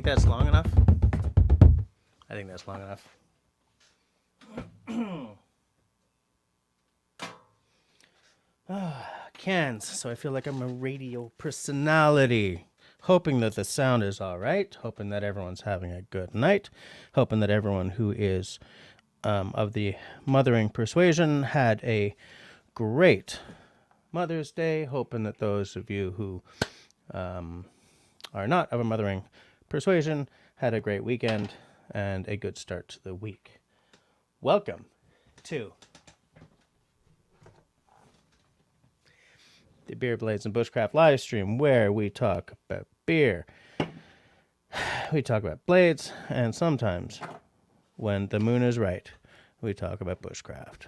think that's long enough? I think that's long enough. Cans, so I feel like I'm a radio personality. Hoping that the sound is all right. Hoping that everyone's having a good night. Hoping that everyone who is of the mothering persuasion had a great Mother's Day. Hoping that those of you who are not of a mothering persuasion had a great weekend and a good start to the week. Welcome to the Beer, Blades, and Bushcraft live stream, where we talk about beer, we talk about blades, and sometimes, when the moon is right, we talk about bushcraft.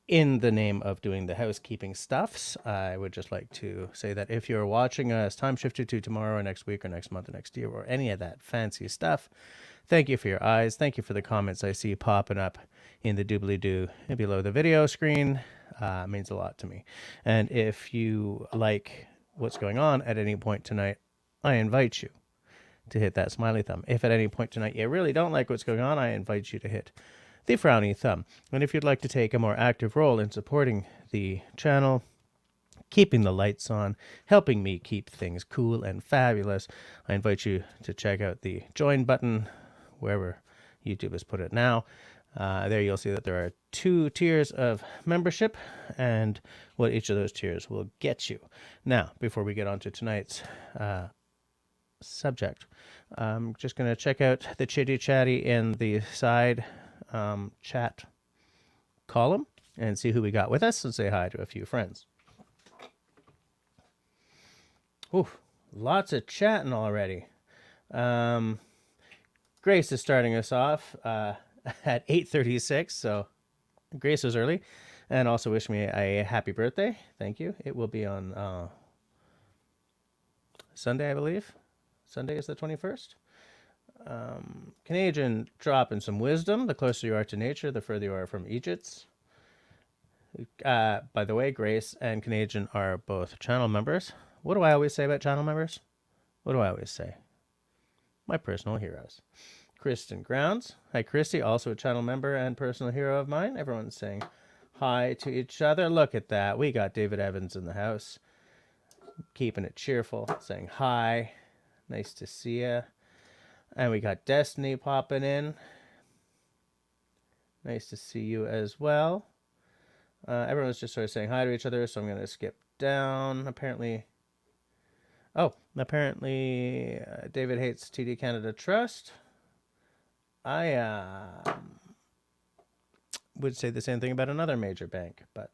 In the name of doing the housekeeping stuffs, I would just like to say that if you're watching us time shifted to tomorrow or next week or next month or next year or any of that fancy stuff, thank you for your eyes. Thank you for the comments I see popping up in the doobly-doo below the video screen. It means a lot to me. And if you like what's going on at any point tonight, I invite you to hit that smiley thumb. If at any point tonight you really don't like what's going on, I invite you to hit the frowny thumb. And if you'd like to take a more active role in supporting the channel, keeping the lights on, helping me keep things cool and fabulous, I invite you to check out the join button wherever YouTube has put it now. There you'll see that there are 2 tiers of membership and what each of those tiers will get you. Now, before we get on to tonight's subject, I'm just going to check out the chitty chatty in the side chat column and see who we got with us and say hi to a few friends. Ooh, lots of chatting already. Grace is starting us off at 8:36, so Grace was early, and also wish me a happy birthday. Thank you. It will be on Sunday, I believe. Sunday is the 21st. Canadian dropping some wisdom. The closer you are to nature, the further you are from Egypt. By the way, Grace and Canadian are both channel members. What do I always say about channel members? What do I always say? My personal heroes. Kristen Grounds. Hi, Christy, also a channel member and personal hero of mine. Everyone's saying hi to each other. Look at that. We got David Evans in the house. Keeping it cheerful, saying hi. Nice to see you. And we got Destiny popping in. Nice to see you as well. Everyone's just sort of saying hi to each other, so I'm going to skip down. Apparently, David hates TD Canada Trust. I would say the same thing about another major bank, but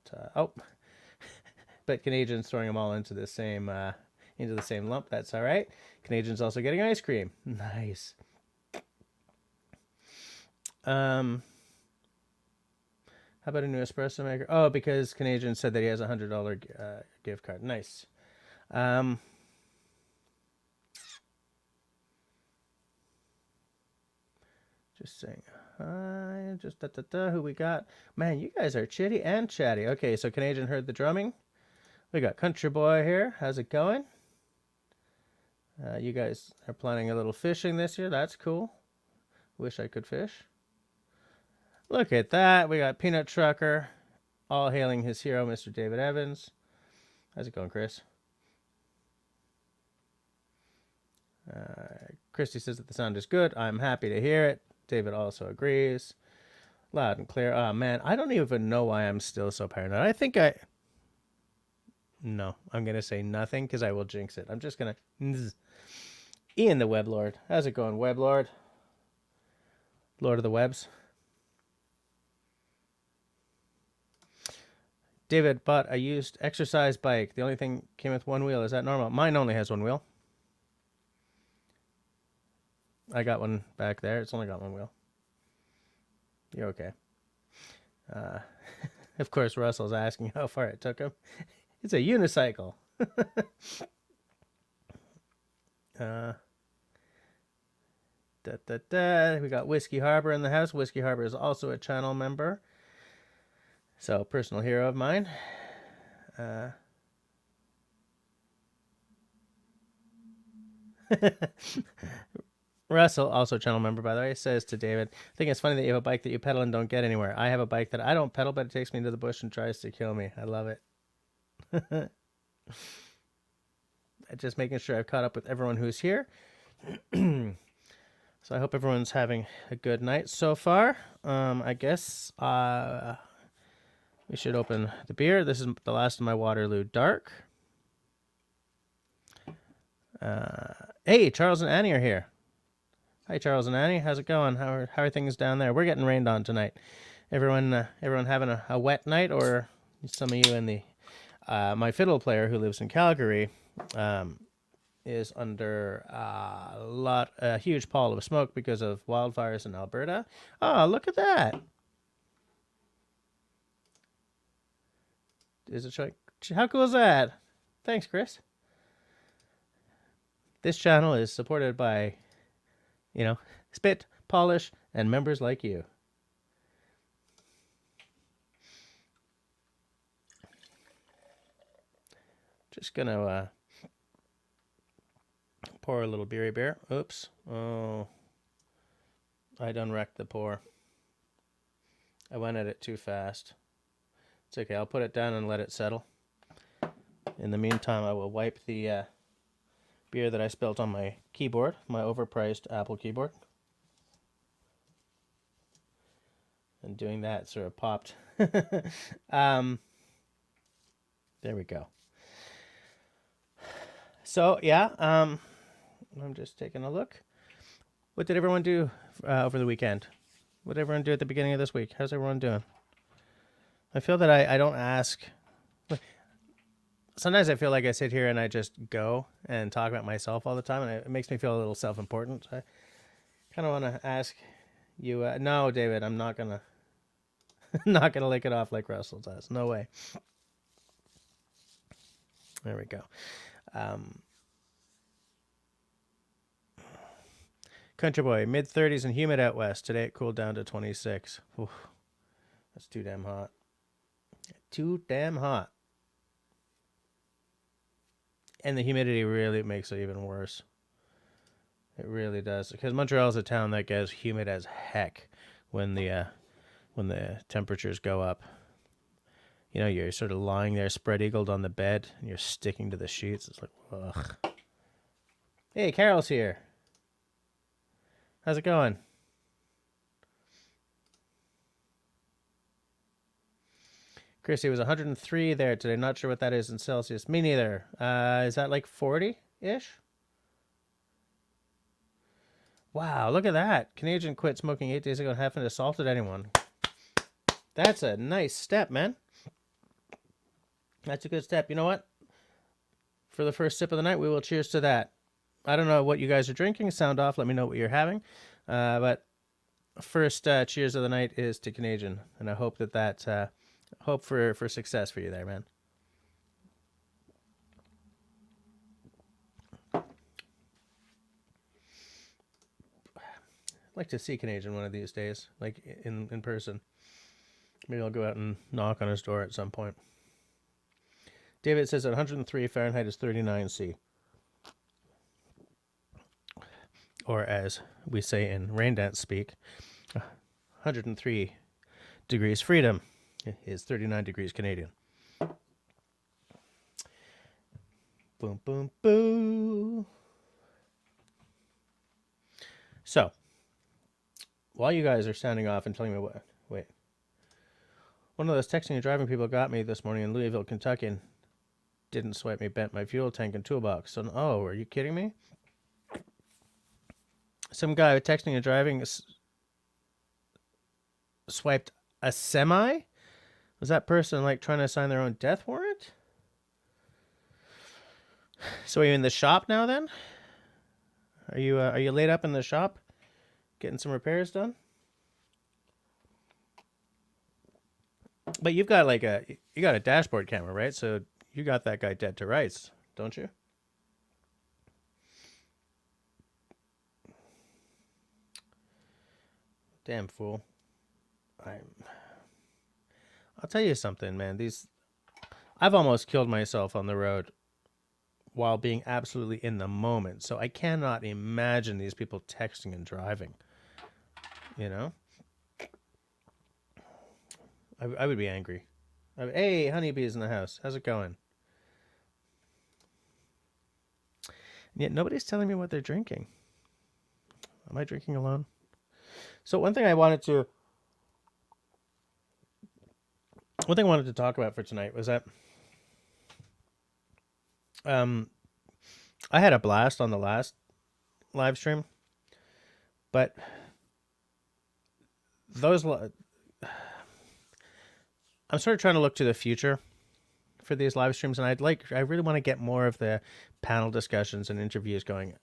but Canadians throwing them all into the same lump. That's all right. Canadians also getting ice cream. Nice. How about a new espresso maker? Oh, because Canadian said that he has a $100 gift card. Nice. Just saying hi. Just who we got? Man, you guys are chitty and chatty. Okay, so Canadian heard the drumming. We got Country Boy here. How's it going? You guys are planning a little fishing this year. That's cool. Wish I could fish. Look at that. We got Peanut Trucker, all hailing his hero, Mr. David Evans. How's it going, Chris? Christy says that the sound is good. I'm happy to hear it. David also agrees. Loud and clear. Oh, man, I don't even know why I'm still so paranoid. No, I'm going to say nothing because I will jinx it. I'm just going to... Ian the Web Lord. How's it going, Web Lord? Lord of the Webs. David bought a used exercise bike. The only thing came with one wheel. Is that normal? Mine only has one wheel. I got one back there. It's only got one wheel. You're okay. Of course, Russell's asking how far it took him. It's a unicycle. We got Whiskey Harbor in the house. Whiskey Harbor is also a channel member. So, personal hero of mine. Russell, also channel member, by the way, says to David, I think it's funny that you have a bike that you pedal and don't get anywhere. I have a bike that I don't pedal, but it takes me into the bush and tries to kill me. I love it. Just making sure I've caught up with everyone who's here. So I hope everyone's having a good night so far. I guess we should open the beer. This is the last of my Waterloo Dark. Hey, Charles and Annie are here. Hi, Charles and Annie. How's it going? How are things down there? We're getting rained on tonight. Everyone having a wet night, or some of you in the my fiddle player who lives in Calgary is under a huge pall of smoke because of wildfires in Alberta. Oh, look at that! Is it showing? How cool is that? Thanks, Chris. This channel is supported by, spit, polish, and members like you. Just gonna pour a little beery beer. Oops. Oh, I done wrecked the pour. I went at it too fast. It's okay. I'll put it down and let it settle. In the meantime, I will wipe the beer that I spilt on my keyboard, my overpriced Apple keyboard. And doing that sort of popped. There we go. So, yeah, I'm just taking a look. What did everyone do over the weekend? What did everyone do at the beginning of this week? How's everyone doing? I feel that I don't ask. Sometimes I feel like I sit here and I just go and talk about myself all the time, and it makes me feel a little self-important. So I kind of want to ask you. No, David, I'm not gonna lick it off like Russell does. No way. There we go. Country boy, mid-30s and humid out west. Today it cooled down to 26. Oof, that's too damn hot. Too damn hot. And the humidity really makes it even worse. It really does. Because Montreal's a town that gets humid as heck when the temperatures go up. You're sort of lying there spread-eagled on the bed, and you're sticking to the sheets. It's like, ugh. Hey, Carol's here. How's it going? Chrissy, was 103 there today. Not sure what that is in Celsius. Me neither. Is that like 40-ish? Wow, look at that. Canadian quit smoking 8 days ago and haven't assaulted anyone. That's a nice step, man. That's a good step. You know what? For the first sip of the night, we will cheers to that. I don't know what you guys are drinking. Sound off. Let me know what you're having. But first cheers of the night is to Canadian. And I hope that hope for success for you there, man. I'd like to see Canadian one of these days, like in person. Maybe I'll go out and knock on his door at some point. David says 103 Fahrenheit is 39 C. Or as we say in rain dance speak, 103 degrees freedom is 39 degrees Canadian. Boom, boom, boo. So, while you guys are sounding off and telling me what... Wait. One of those texting and driving people got me this morning in Louisville, Kentucky, and didn't swipe me, bent my fuel tank and toolbox. So, oh, are you kidding me? Some guy texting and driving swiped a semi? Was that person like trying to sign their own death warrant? So are you in the shop now then? Are you laid up in the shop getting some repairs done? But you've got you got a dashboard camera, right? So you got that guy dead to rights, don't you? Damn fool. I'll tell you something, man. I've almost killed myself on the road while being absolutely in the moment. So I cannot imagine these people texting and driving. You know, I would be angry. Hey, honeybees in the house. How's it going? And yet nobody's telling me what they're drinking. Am I drinking alone? So one thing I wanted to talk about for tonight was that I had a blast on the last live stream, but those I'm sort of trying to look to the future for these live streams, and I really want to get more of the panel discussions and interviews going.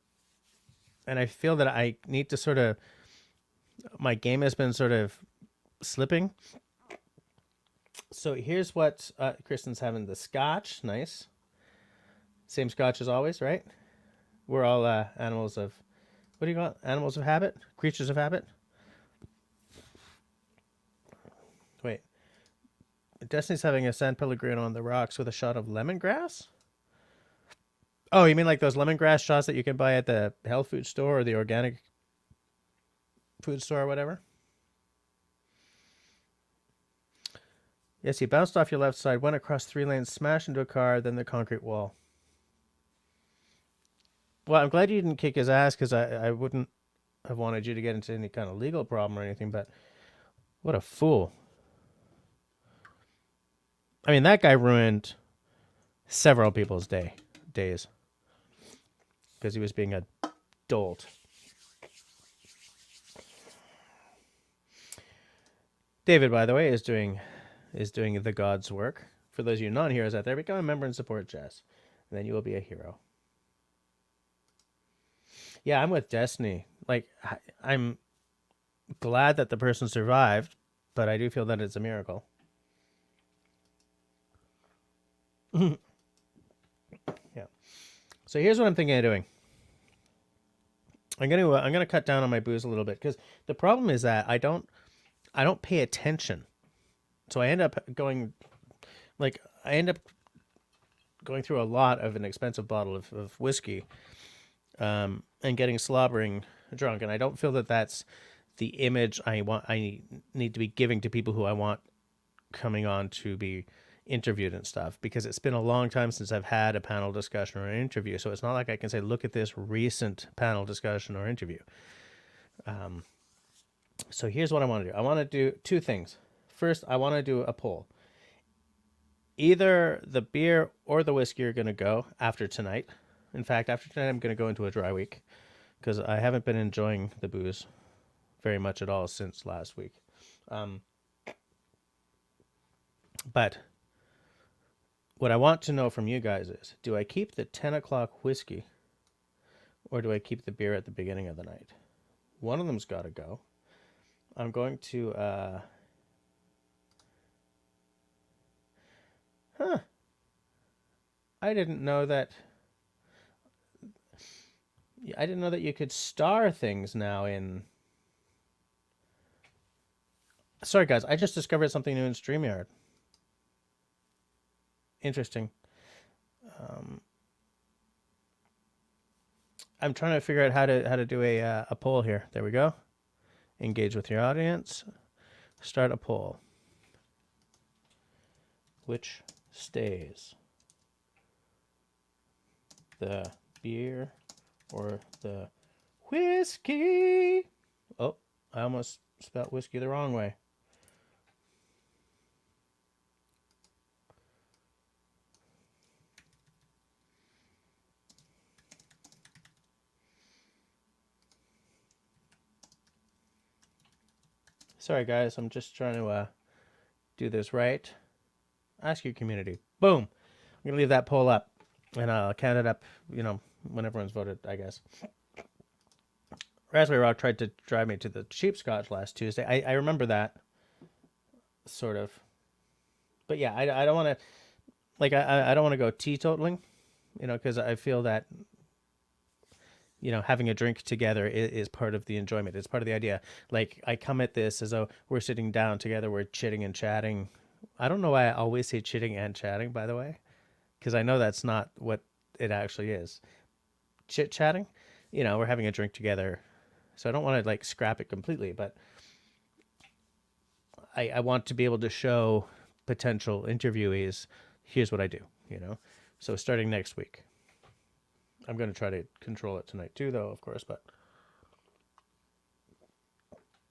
And I feel that I need to sort of, my game has been sort of slipping. So here's what Kristen's having: the scotch, nice, same scotch as always, right? We're all animals of, what do you call it? Animals of habit, creatures of habit. Wait, Destiny's having a San Pellegrino on the rocks with a shot of lemongrass. Oh, you mean like those lemongrass shots that you can buy at the health food store or the organic food store or whatever? Yes, he bounced off your left side, went across 3 lanes, smashed into a car, then the concrete wall. Well, I'm glad you didn't kick his ass, because I wouldn't have wanted you to get into any kind of legal problem or anything, but what a fool. I mean, that guy ruined several people's days because he was being a dolt. David, by the way, is doing the God's work. For those of you non-heroes out there, become a member and support Jess, and then you will be a hero. Yeah, I'm with Destiny. Like, I'm glad that the person survived, but I do feel that it's a miracle. Yeah. So here's what I'm thinking of doing. I'm gonna cut down on my booze a little bit, because the problem is that I don't pay attention. So I end up going through a lot of an expensive bottle of whiskey, and getting slobbering drunk, and I don't feel that that's the image I need to be giving to people who I want coming on to be interviewed and stuff, because it's been a long time since I've had a panel discussion or an interview. So it's not like I can say, look at this recent panel discussion or interview. So here's what I want to do. I want to do 2 things. First, I want to do a poll. Either the beer or the whiskey are going to go after tonight. In fact, after tonight, I'm going to go into a dry week, because I haven't been enjoying the booze very much at all since last week. But what I want to know from you guys is, do I keep the 10 o'clock whiskey, or do I keep the beer at the beginning of the night? One of them's got to go. I'm going to... I didn't know that you could star things now in... Sorry, guys. I just discovered something new in StreamYard. Interesting. I'm trying to figure out how to do a poll here. There we go. Engage with your audience. Start a poll. Which stays? The beer or the whiskey? Oh, I almost spelled whiskey the wrong way. Sorry, guys. I'm just trying to do this right. Ask your community. Boom. I'm going to leave that poll up, and I'll count it up, when everyone's voted, I guess. Raspberry Rock tried to drive me to the cheap scotch last Tuesday. I remember that, sort of. But yeah, I don't want to, I don't want to go teetotaling, because I feel that, having a drink together is part of the enjoyment. It's part of the idea. Like, I come at this as though we're sitting down together, we're chitting and chatting. I don't know why I always say chitting and chatting, by the way, because I know that's not what it actually is. Chit chatting, we're having a drink together, so I don't want to like scrap it completely, but I want to be able to show potential interviewees, here's what I do. So starting next week, I'm going to try to control it tonight too, though, of course, but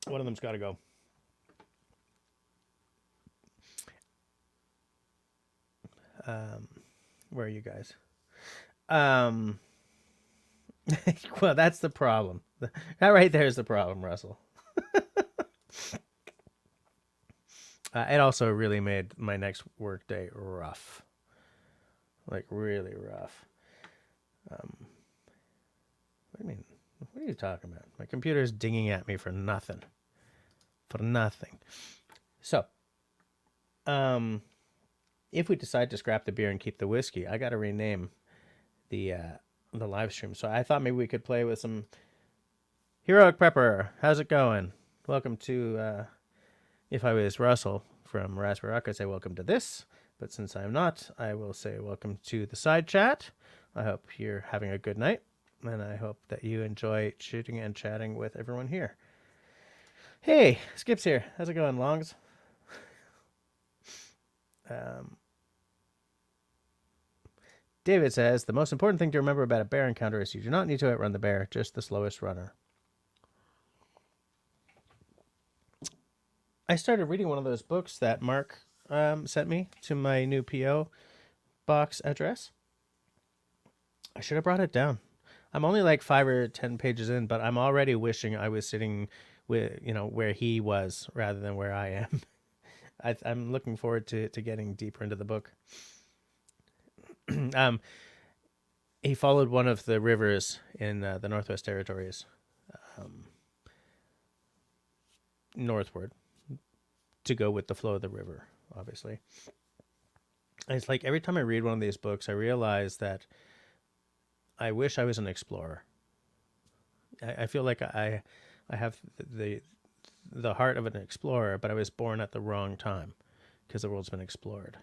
one of them's got to go. Where are you guys? Well, that's the problem. That right there is the problem, Russell. It also really made my next work day rough. Like, really rough. What do you mean? What are you talking about? My computer's dinging at me for nothing. For nothing. So, if we decide to scrap the beer and keep the whiskey, I got to rename the live stream. So I thought maybe we could play with some Heroic Prepper. How's it going? Welcome to, if I was Russell from Raspberry Rock, I'd say welcome to this. But since I'm not, I will say welcome to the side chat. I hope you're having a good night. And I hope that you enjoy shooting and chatting with everyone here. Hey, Skip's here. How's it going, Longs? David says, the most important thing to remember about a bear encounter is you do not need to outrun the bear, just the slowest runner. I started reading one of those books that Mark sent me to my new P.O. box address. I should have brought it down. I'm only like 5 or 10 pages in, but I'm already wishing I was sitting with, where he was rather than where I am. I'm looking forward to getting deeper into the book. He followed one of the rivers in the Northwest Territories northward to go with the flow of the river, obviously. And it's like every time I read one of these books, I realize that I wish I was an explorer. I feel like I have the heart of an explorer, but I was born at the wrong time because the world's been explored.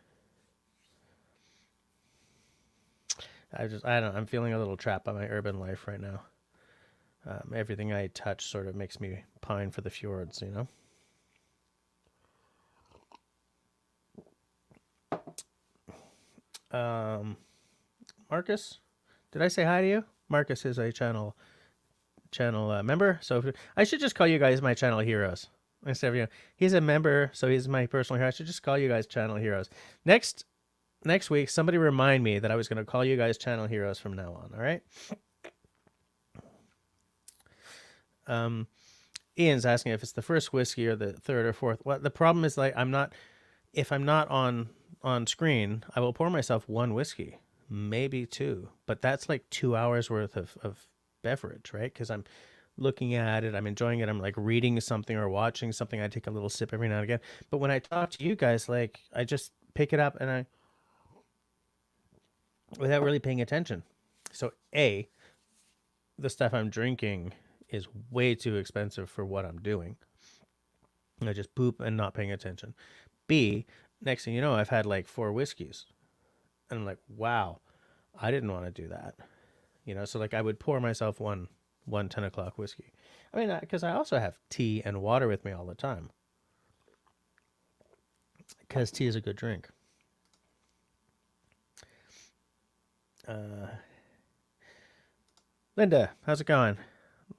I don't know, I'm feeling a little trapped by my urban life right now. Everything I touch sort of makes me pine for the fjords, Marcus, did I say hi to you? Marcus is a channel member, so I should just call you guys my channel heroes instead of he's a member, so he's my personal hero. I should just call you guys channel heroes. Next week, somebody remind me that I was going to call you guys channel heroes from now on. All right. Ian's asking if it's the first whiskey or the third or fourth. Well, the problem is like if I'm not on screen, I will pour myself one whiskey, maybe two, but that's like 2 hours worth of beverage, right? Because I'm looking at it, I'm enjoying it, I'm like reading something or watching something. I take a little sip every now and again. But when I talk to you guys, like I just pick it up and without really paying attention. So the stuff I'm drinking is way too expensive for what I'm doing. I just boop and not paying attention. B, next thing you know, I've had like 4 whiskeys. And I'm like, wow, I didn't want to do that. So like I would pour myself one 10 o'clock whiskey. I mean, because I also have tea and water with me all the time. Because tea is a good drink. Linda, how's it going?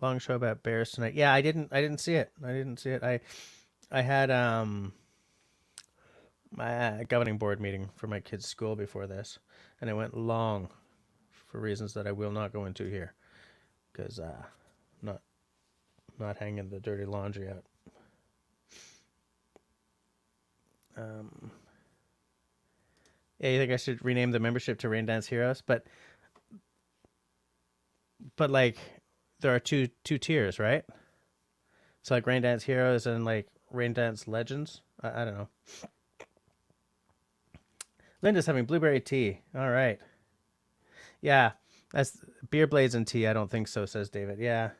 Long show about bears tonight. Yeah, I didn't see it. I had my governing board meeting for my kids' school before this, and it went long for reasons that I will not go into here, because not hanging the dirty laundry out. Yeah, you think I should rename the membership to Rain Dance Heroes? But like there are two tiers, right? So like Rain Dance Heroes and like Rain Dance Legends. I don't know. Linda's having blueberry tea. All right. Yeah, that's beer blades and tea. I don't think so, says David. Yeah.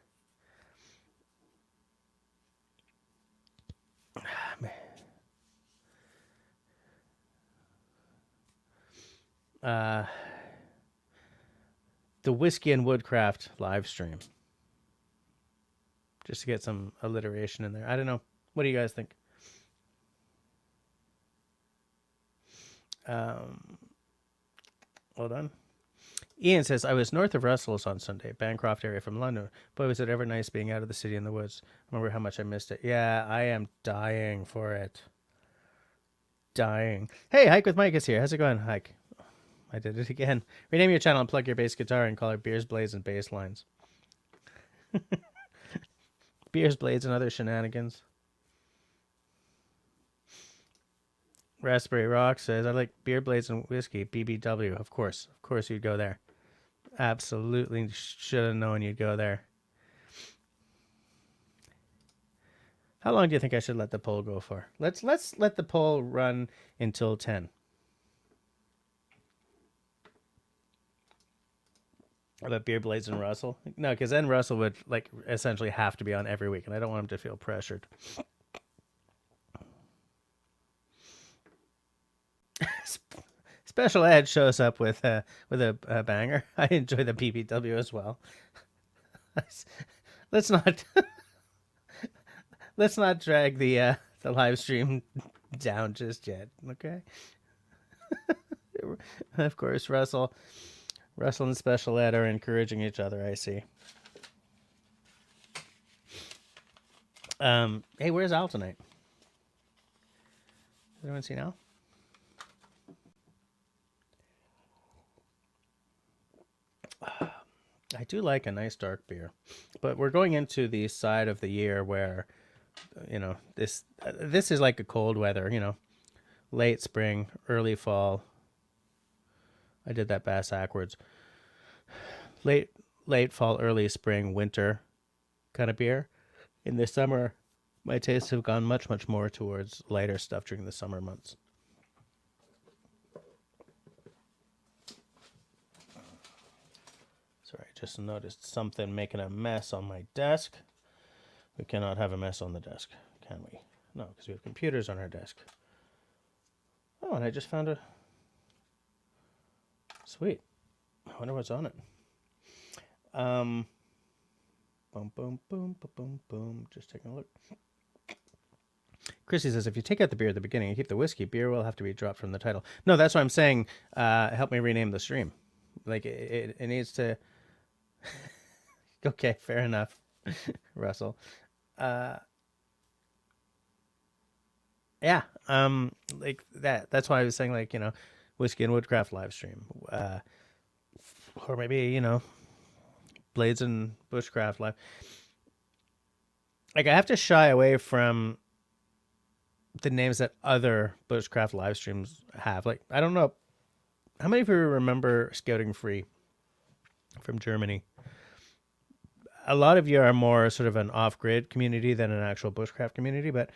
the Whiskey and Woodcraft live stream. Just to get some alliteration in there. I don't know. What do you guys think? Hold on. Ian says, I was north of Russell's on Sunday, Bancroft area from London. Boy, was it ever nice being out of the city in the woods. Remember how much I missed it. Yeah, I am dying for it. Dying. Hey, Hike with Mike is here. How's it going, Hike? I did it again. Rename your channel and plug your bass guitar and call it Beers, Blades, and Bass Lines. Beers, Blades, and other shenanigans. Raspberry Rock says, I like beer, blades, and whiskey. BBW. Of course you'd go there. Absolutely should have known you'd go there. How long do you think I should let the poll go for? Let's let the poll run until 10. About beer, blades, and Russell? No, because then Russell would like essentially have to be on every week, and I don't want him to feel pressured. Special Ed shows up with a banger. I enjoy the BBW as well. Let's not drag the live stream down just yet, okay? Of course, Russell and Special Ed are encouraging each other. I see. Hey, where's Al tonight? Does anyone see Al? I do like a nice dark beer, but we're going into the side of the year where, this is like a cold weather, late spring, early fall. I did that backwards. Late fall, early spring, winter kind of beer. In the summer, my tastes have gone much, much more towards lighter stuff during the summer months. Sorry, I just noticed something making a mess on my desk. We cannot have a mess on the desk, can we? No, because we have computers on our desk. Oh, and I just found a... Sweet. I wonder what's on it. Boom, boom, boom, boom, boom, boom. Just taking a look. Chrissy says, if you take out the beer at the beginning and keep the whiskey, beer will have to be dropped from the title. No, that's what I'm saying. Help me rename the stream. Like, it needs to... Okay, fair enough, Russell. Yeah, like that. That's why I was saying, like, Whiskey and Woodcraft live stream. Or maybe, Blades and Bushcraft live. Like, I have to shy away from the names that other Bushcraft live streams have. Like, I don't know. How many of you remember Scouting Free from Germany? A lot of you are more sort of an off-grid community than an actual bushcraft community, but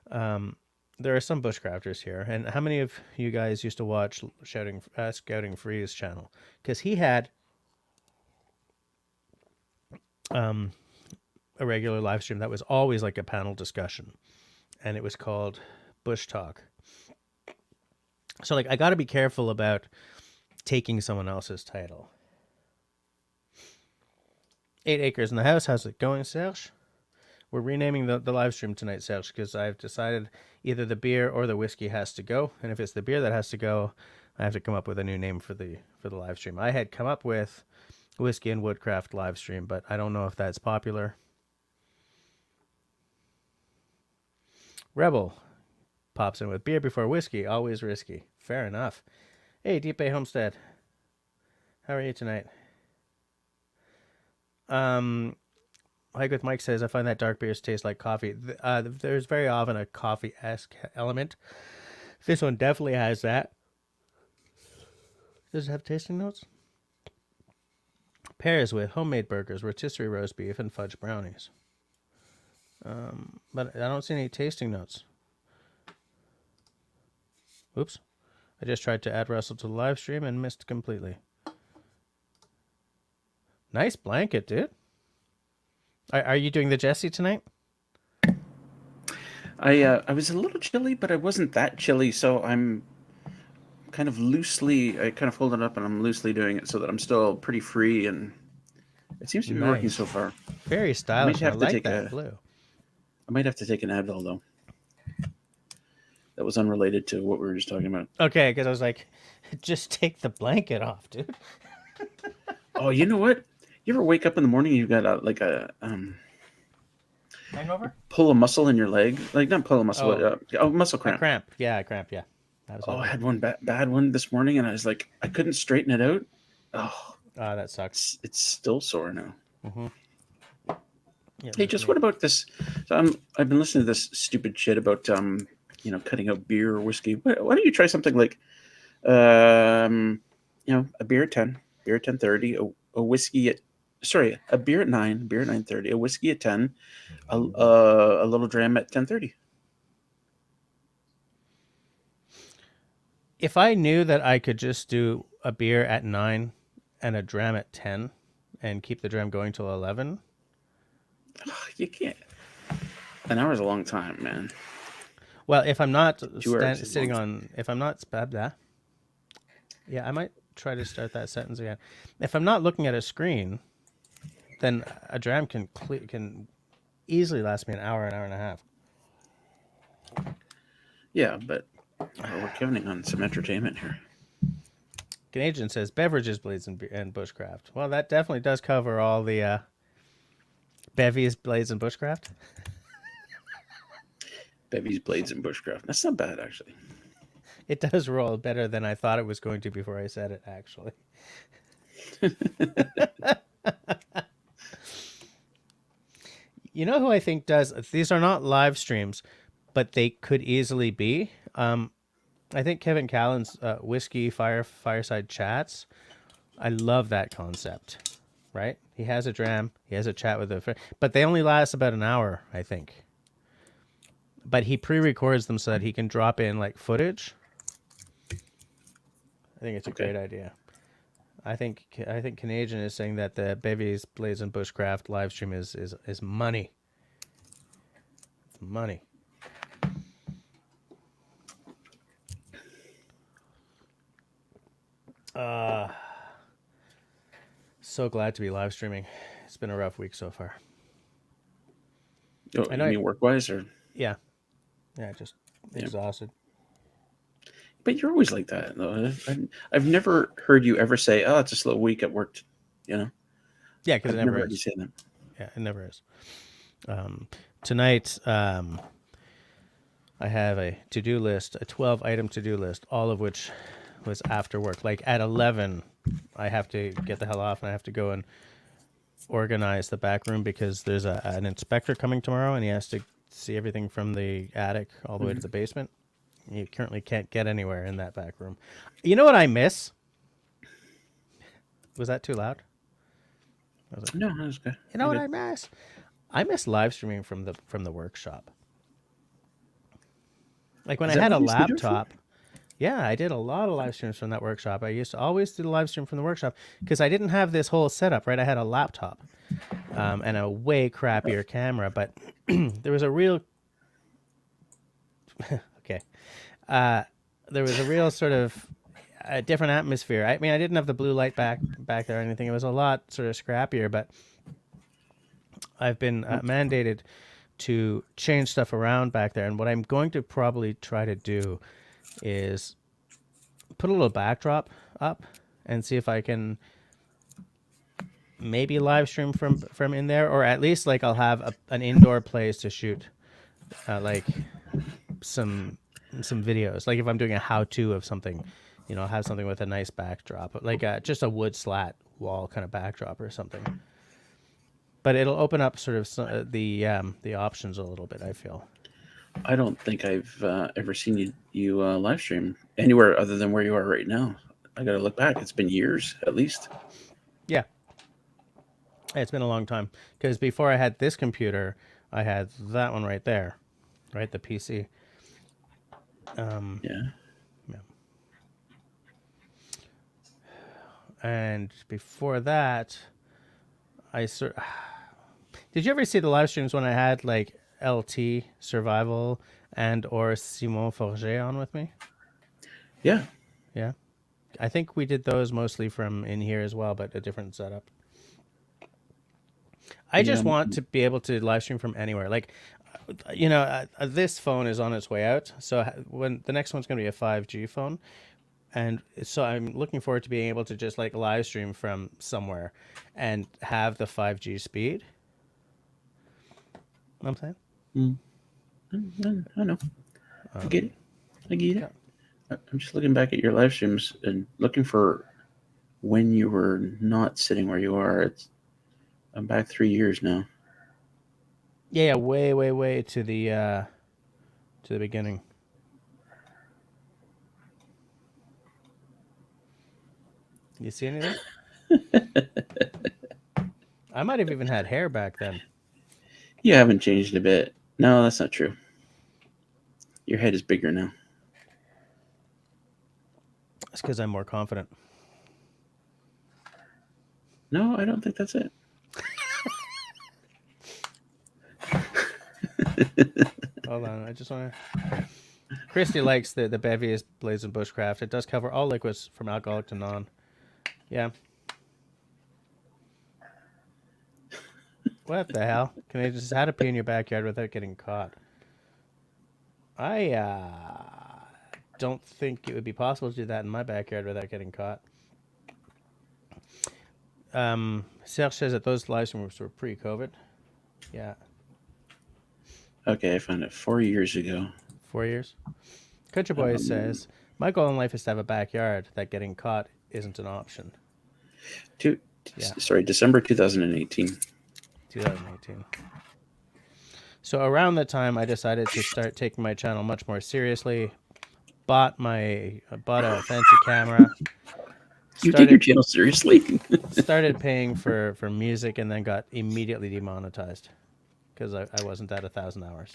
there are some bushcrafters here. And how many of you guys used to watch Scouting Free's channel? Because he had a regular live stream that was always like a panel discussion, and it was called Bush Talk. So, like, I got to be careful about taking someone else's title. 8 Acres in the House. How's it going, Serge? We're renaming the live stream tonight, Serge, because I've decided either the beer or the whiskey has to go. And if it's the beer that has to go, I have to come up with a new name for the live stream. I had come up with Whiskey and Woodcraft live stream, but I don't know if that's popular. Rebel pops in with beer before whiskey, always risky. Fair enough. Hey, Deep Bay Homestead. How are you tonight? Hike with Mike says, I find that dark beers taste like coffee. There's very often a coffee-esque element. This one definitely has that. Does it have tasting notes? Pairs with homemade burgers, rotisserie roast beef, and fudge brownies. But I don't see any tasting notes. Oops. I just tried to add Russell to the live stream and missed completely. Nice blanket, dude. Are you doing the Jesse tonight? I was a little chilly, but I wasn't that chilly, so I'm kind of loosely. I kind of hold it up, and I'm loosely doing it so that I'm still pretty free, and it seems to be working so Nice. far. Very I might stylish, and I have to like take that a. blue. I might have to take an Advil though. That was unrelated to what we were just talking about. Okay, because I was like, just take the blanket off, dude. Oh, you know what? You ever wake up in the morning and you've got Hangover? pull a muscle in your leg, like not pull a muscle, Oh, muscle a cramp. cramp. Yeah, a cramp. Yeah, Oh, I absolutely. had one bad one this morning, and I was like, I couldn't straighten it out. Oh, That sucks. it's still sore now. Mm-hmm. Yeah, Hey, there's just me. what about this? So I've been listening to this stupid shit about cutting out beer or whiskey. Why don't you try something like a beer at 10:30, a whiskey at sorry, a beer at 9, beer at 9:30, a whiskey at 10, a little dram at 10:30. If I knew that I could just do a beer at 9 and a dram at 10 and keep the dram going till 11, You can't. An hour is a long time, man. well, if I'm not 2 hours is a sitting long time. on, if I'm not, yeah, I might try to start that sentence again. If I'm not looking at a screen, then a dram can easily last me an hour and a half. Yeah, but we're counting on some entertainment here. Canadian says beverages, blades, and bushcraft. Well, that definitely does cover all the bevies, blades, and bushcraft. Bevies, blades, and bushcraft. That's not bad, actually. It does roll better than I thought it was going to before I said it, actually. You know who I think does? These are not live streams, but they could easily be. I think Kevin Callan's whiskey fireside chats. I love that concept. Right? He has a dram, he has a chat with a friend, but they only last about an hour, I think. But he pre-records them so that he can drop in like footage. I think it's a Okay. great idea. I think Canadian is saying that the Bevies, Blades, and Bushcraft live stream is money. It's money. Uh so glad to be live streaming. It's been a rough week so far. Oh, I you know. mean work wise or Yeah, yeah, just yeah? exhausted. But you're always like that, though. I've never heard you ever say, "Oh, it's a slow week at work." You know, Yeah, because it I've never never heard you is. say that. Yeah, it never is. Tonight, I have a to-do list, a 12-item to-do list, all of which was after work. Like at 11, I have to get the hell off and I have to go and organize the back room because there's an inspector coming tomorrow and he has to see everything from the attic all the way to Hmm. the basement. You currently can't get anywhere in that back room. You know what I miss? Was that too loud? Was it? No, that's good. You know You're what good. I miss? I miss live streaming from the workshop. Like when Is I that had what a you used to do it for? laptop. Yeah, I did a lot of live streams from that workshop. I used to always do the live stream from the workshop because I didn't have this whole setup, right? I had a laptop and a way crappier camera, but there was a real okay. Uh, there was a real sort of a different atmosphere. I mean, I didn't have the blue light back there or anything. It was a lot sort of scrappier, but I've been mandated to change stuff around back there. And what I'm going to probably try to do is put a little backdrop up and see if I can maybe live stream from in there, or at least like I'll have an indoor place to shoot like some videos. Like if I'm doing a how to of something, I'll have something with a nice backdrop, like just a wood slat wall kind of backdrop or something. But it'll open up sort of the options a little bit. I feel. I don't think I've ever seen you live stream anywhere other than where you are right now. I got to look back. It's been years at least. Yeah, it's been a long time because before I had this computer, I had that one right there, right, the PC. Um, Yeah. yeah. And before that, I sort. Did you ever see the live streams when I had like LT Survival and or Simon Forget on with me? Yeah. Yeah. I think we did those mostly from in here as well, but a different setup. I Yeah. just want to be able to live stream from anywhere. Like, you know, this phone is on its way out. So when the next one's going to be a 5G phone, and so I'm looking forward to being able to just like live stream from somewhere and have the 5G speed. You know what I'm saying? Mm. I know. I get it. I get it. Yeah. I'm just looking back at your live streams and looking for when you were not sitting where you are. I'm back 3 years now. Yeah, way, way, way to the beginning. You see anything? I might have even had hair back then. You haven't changed a bit. No, that's not true. Your head is bigger now. It's because I'm more confident. No, I don't think that's it. Hold on, I just want to. Christy likes the Bevies Blazing Bushcraft. It does cover all liquids from alcoholic to non. Yeah. What the hell? Can I just how to pee in your backyard without getting caught? I don't think it would be possible to do that in my backyard without getting caught. Serge says that those live streams were pre-COVID. Yeah, Okay, I found it 4 years ago. 4 years. Country Boy says my goal in life is to have a backyard. That getting caught isn't an option. Two, Yeah, sorry, December 2018. 2018. So around that time, I decided to start taking my channel much more seriously. Bought a fancy camera. You take your Started channel seriously? started paying for music, and then got immediately demonetized because I wasn't at 1,000 hours.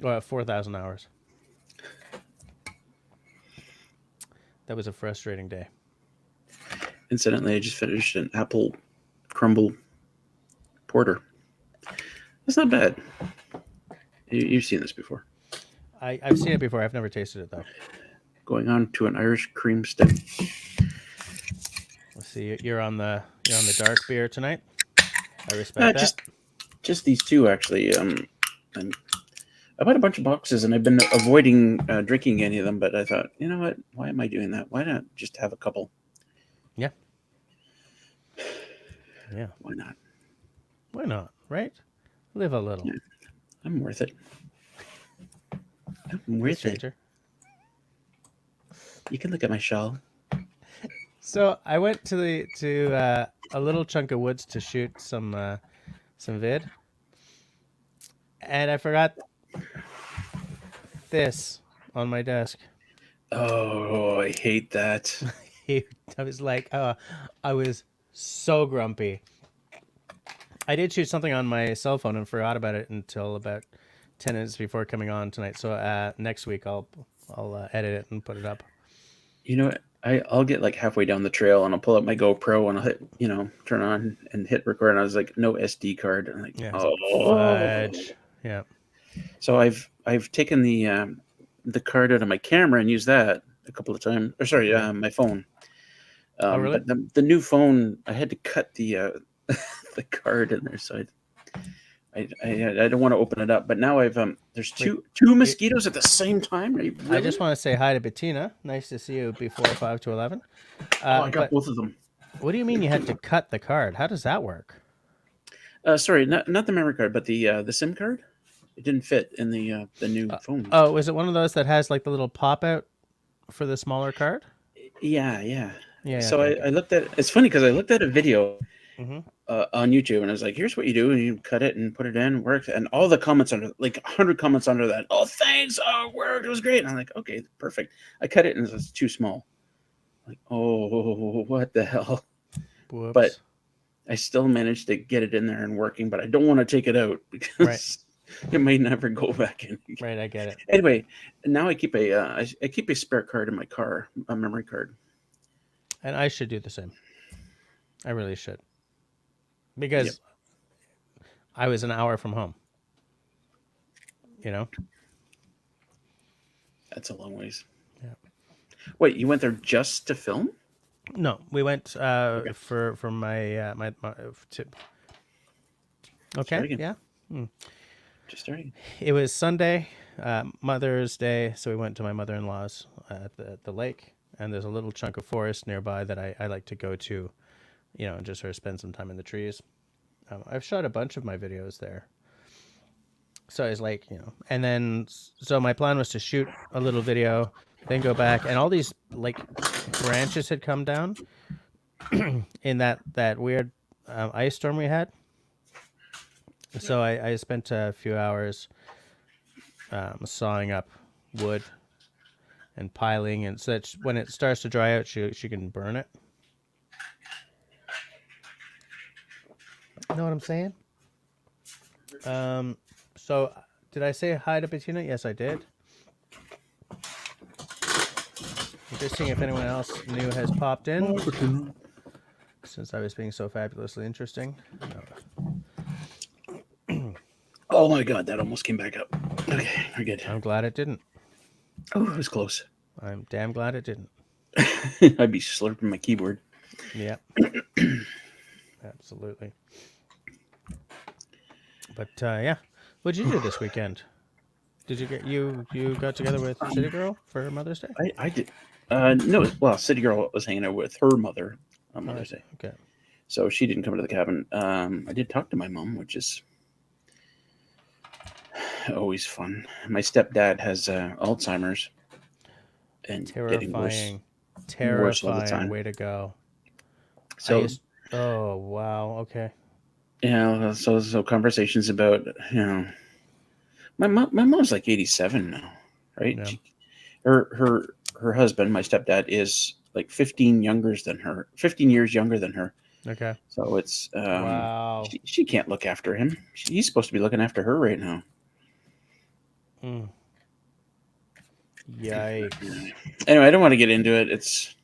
Well, 4,000 hours. That was a frustrating day. Incidentally, I just finished an apple crumble porter. That's not bad. You've seen this before. I've seen it before. I've never tasted it though. Going on to an Irish cream stout. Let's see. You're on the dark beer tonight. I respect that. Just these two actually. I bought a bunch of boxes and I've been avoiding drinking any of them, but I thought, you know what? Why am I doing that? Why not just have a couple? Yeah. Yeah. Why not? Why not? Right? Live a little. Yeah, I'm worth it. I'm Hey, worth it. stranger. You can look at my shawl. So I went to a little chunk of woods to shoot some vid, and I forgot this on my desk. Oh, I hate that. I was like, I was so grumpy. I did shoot something on my cell phone and forgot about it until about 10 minutes before coming on tonight. So next week I'll edit it and put it up. You know what? I'll get like halfway down the trail and I'll pull up my GoPro and I'll hit, turn on and hit record. And I was like, no SD card. I'm like, Yeah. oh, Fudge. Yeah. So I've taken the card out of my camera and used that a couple of times. Or sorry, my phone. Oh, really? But the new phone, I had to cut the the card in there, so I don't want to open it up. But now there's two mosquitoes at the same time. Are you really? I just want to say hi to Bettina. Nice to see you before 5 to 11. I got both of them. What do you mean you had to cut the card? How does that work? Sorry, not the memory card, but the SIM card. It didn't fit in the new phone. Oh, is it one of those that has like the little pop out for the smaller card? Yeah. So okay. I looked at. It's funny because I looked at a video Mm-hmm. on YouTube, and I was like, "Here's what you do, and you cut it and put it in, works." And all the comments under, like 100 comments under that. Oh, thanks! Oh, it worked. It was great. And I'm like, okay, perfect. I cut it, and it's too small. Like, oh, what the hell? Whoops. But I still managed to get it in there and working. But I don't want to take it out because it may never go back in. Right, I get it. Anyway, now I keep I keep a spare card in my car, a memory card. And I should do the same. I really should. Because I was an hour from home. That's a long ways. Yeah. Wait, you went there just to film? No, we went Okay, for my to, start okay, again. yeah. Hmm. Just start again. It was Sunday, Mother's Day, so we went to my mother-in-law's at the lake, and there's a little chunk of forest nearby that I like to go to, and just sort of spend some time in the trees. I've shot a bunch of my videos there, so it's like and then so my plan was to shoot a little video, then go back, and all these like branches had come down in that weird ice storm we had. So I spent a few hours sawing up wood and piling, and so that when it starts to dry out, she can burn it. You know what I'm saying? Um, so did I say hi to Bettina? Yes, I did. I'm just seeing if anyone else new has popped in since I was being so fabulously interesting. Oh my god, that almost came back up. Okay, we're good. I'm glad it didn't. Oh, it was close. I'm damn glad it didn't. I'd be slurping my keyboard. Yeah, absolutely. But yeah, what'd you do this weekend? Did you got together with City Girl for Mother's Day? I did. No, well, City Girl was hanging out with her mother on Oh, I Mother's see. Day, Okay. so she didn't come to the cabin. I did talk to my mom, which is always fun. My stepdad has Alzheimer's and getting worse, Terrifying, worse all the terrifying time. way to go. I So used. Oh wow. Okay. so conversations about my mom's like 87 now, right? Yeah. Her husband, my stepdad, is like 15 years younger than her. Okay. So it's Wow. she can't look after him. He's supposed to be looking after her right now. Mm. Yikes. Anyway, I don't want to get into it. It's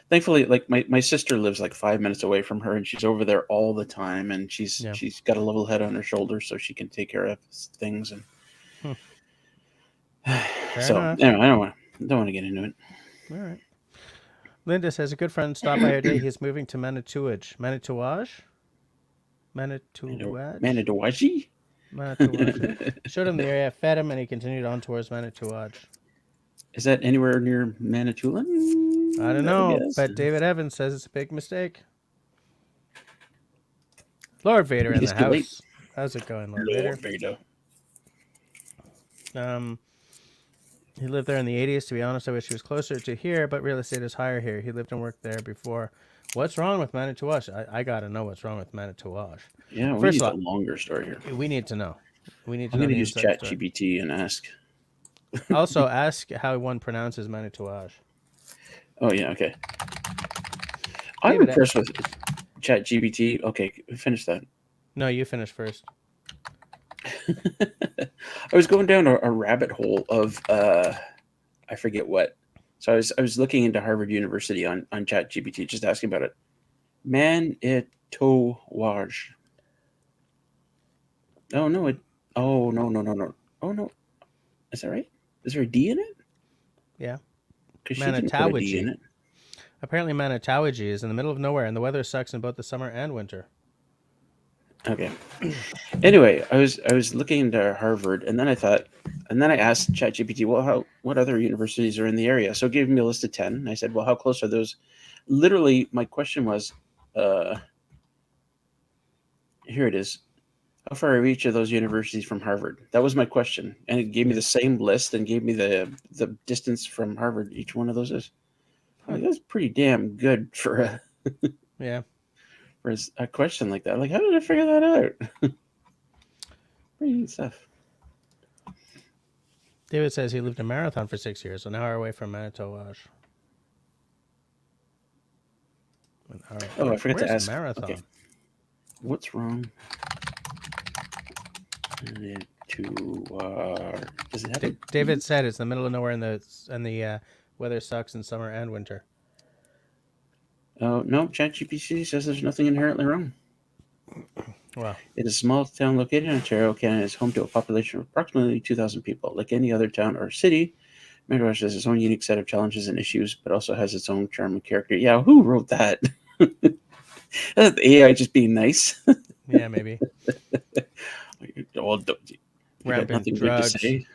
thankfully like my sister lives like 5 minutes away from her, and she's over there all the time, and Yeah. she's got a level head on her shoulders, so she can take care of things. And Hmm. Fair so enough. anyway, I don't want to get into it. All right. Linda says a good friend stopped by her day. He's moving to Manitouwadge. Manitouwadge? Manitouwadge? Manitowashi? Manitouwadge. Showed him the area, fed him, and he continued on towards Manitouwadge. Is that anywhere near Manitoulin? I don't I would know, guess. but David Evans says it's a big mistake. Lord Vader in It's the too late. house. How's it going, Lord Lord Vader? Vader. Um, he lived there in the 80s. To be honest, I wish he was closer to here, but real estate is higher here. He lived and worked there before. What's wrong with Manitouwadge? I got to know what's wrong with Manitouwadge. Yeah, we First need of a longer story here. all, we need to know. We need to I'm know going to the use inside Chat story. GPT and ask. Also, ask how one pronounces Manitouwadge. Oh, yeah, okay. I'm David, impressed with Chat GPT. Okay, finish that. no, you finish first. I was going down a rabbit hole of I forget what. So I was looking into Harvard University on Chat GPT, just asking about it. Manitouwadge. Oh no! Oh no! Oh no! Is that right? Is there a D in it? Yeah. Because she didn't put a D in Manitouwadge. it. Apparently, Manitouwadge is in the middle of nowhere, and the weather sucks in both the summer and winter. Okay. Anyway, I was looking into Harvard, and then I asked ChatGPT, well, what other universities are in the area? So it gave me a list of 10. And I said, well, how close are those? Literally, my question was, here it is. How far are each of those universities from Harvard? That was my question, and it gave me the same list and gave me the distance from Harvard each one of those is. Like, that's pretty damn good for Yeah. a question like that. Like, how did I figure that out? Pretty neat stuff. David says he lived in Marathon for 6 years, so an hour away from Manitouwadge. Oh, I forgot to Where's ask. Marathon? Okay. What's wrong? Does it have David said it's in the middle of nowhere, and the weather sucks in summer and winter. Oh no, ChatGPT says there's nothing inherently wrong. Wow. It is a small town located in Ontario, Canada. Is home to a population of approximately 2,000 people. Like any other town or city, Megawash has its own unique set of challenges and issues, but also has its own charm and character. Yeah, who wrote that? The AI just being nice. Yeah, maybe. Well, you got Rampant nothing good to drugs. say.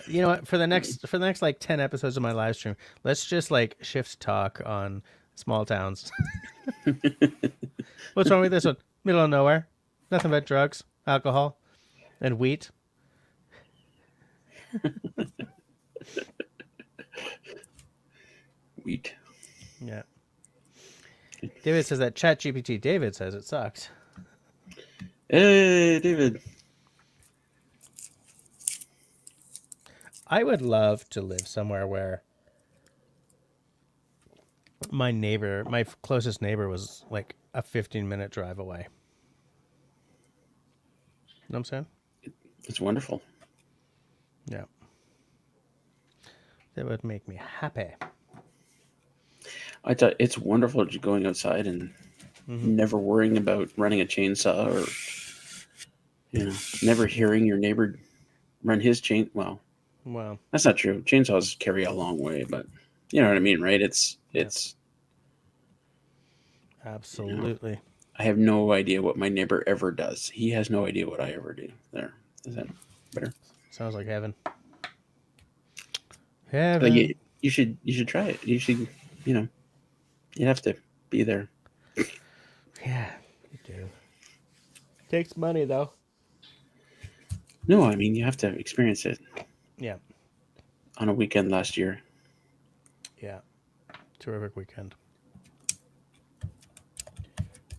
You know what? For the next like 10 episodes of my live stream, let's just like shift talk on small towns. What's wrong with this one? Middle of nowhere. Nothing but drugs, alcohol, and wheat. Wheat. Yeah. David says that ChatGPT. David says it sucks. Hey, David. I would love to live somewhere where my closest neighbor was like a 15-minute drive away. You know what I'm saying? It's wonderful. Yeah. That would make me happy. I thought it's wonderful just going outside and never worrying about running a chainsaw or never hearing your neighbor run his chain. Well, that's not true. Chainsaws carry a long way, but you know what I mean, right? It's absolutely. I have no idea what my neighbor ever does. He has no idea what I ever do. There, is that better? Sounds like heaven. But Heaven. you should try it. You should, you have to be there. Yeah, you do. Takes money though. No, I mean you have to experience it. Yeah. On a weekend last year. Yeah. Terrific weekend.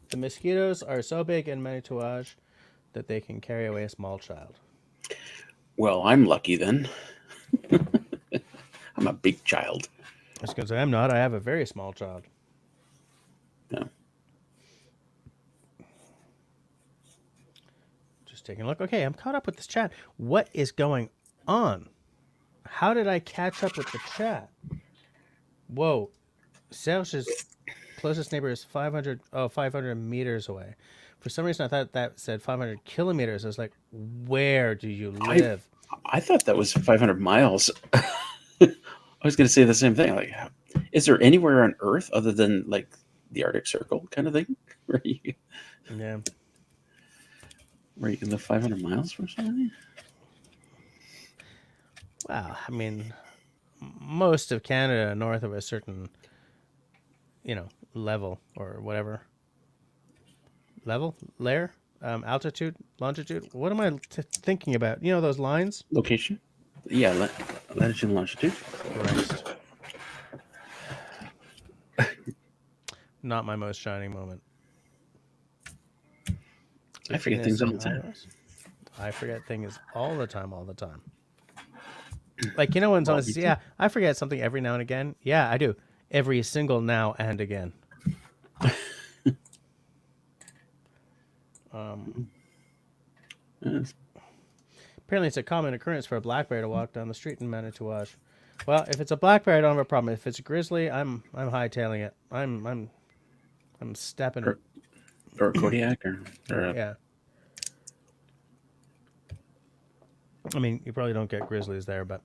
The mosquitoes are so big in Manitouage that they can carry away a small child. Well, I'm lucky then. I'm a big child. I was going to say, I'm not. I have a very small child. No. Just taking a look. Okay, I'm caught up with this chat. What is going on? How did I catch up with the chat? Whoa. Serge's closest neighbor is 500 meters away. For some reason, I thought that said 500 kilometers. I was like, where do you live? I thought that was 500 miles. I was going to say the same thing. Like, is there anywhere on Earth other than like the Arctic Circle kind of thing where you can live 500 miles from somebody? Wow. I mean, most of Canada north of a certain, level or whatever. Layer, altitude, longitude. What am I thinking about? You know those lines? Location? Yeah, latitude and longitude. Christ. Not my most shining moment. I forget things all the time. I forget things all the time. Like, when someone says, yeah, I forget something every now and again. Yeah, I do. Every single now and again. Yes. Apparently, it's a common occurrence for a black bear to walk down the street in Manitouage. Well, if it's a black bear, I don't have a problem. If it's a grizzly, I'm hightailing it. I'm stepping it. Or a Kodiak, or yeah. I mean, you probably don't get grizzlies there, but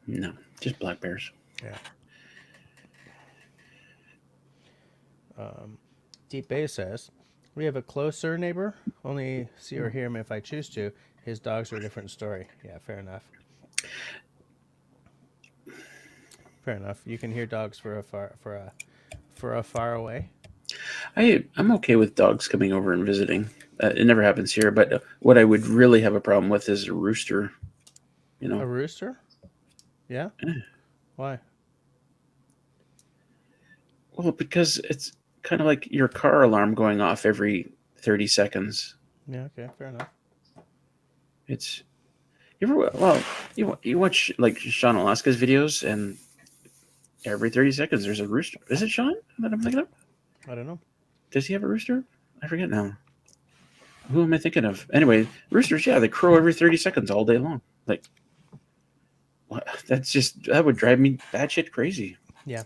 no, just black bears. Yeah. Deep Bay says, we have a closer neighbor. Only see or hear him if I choose to. His dogs are a different story. Yeah, fair enough. Fair enough. You can hear dogs for a far away. I'm okay with dogs coming over and visiting. It never happens here, but what I would really have a problem with is a rooster. A rooster? Yeah. Why? Well, because it's kind of like your car alarm going off every 30 seconds. Yeah. Okay. Fair enough. It's you watch like Sean Alaska's videos, and every 30 seconds there's a rooster. Is it Sean that I'm thinking of? I don't know. Does he have a rooster? I forget now. Who am I thinking of? Anyway, roosters, yeah, they crow every 30 seconds all day long. Like, what? That would drive me batshit crazy. Yeah.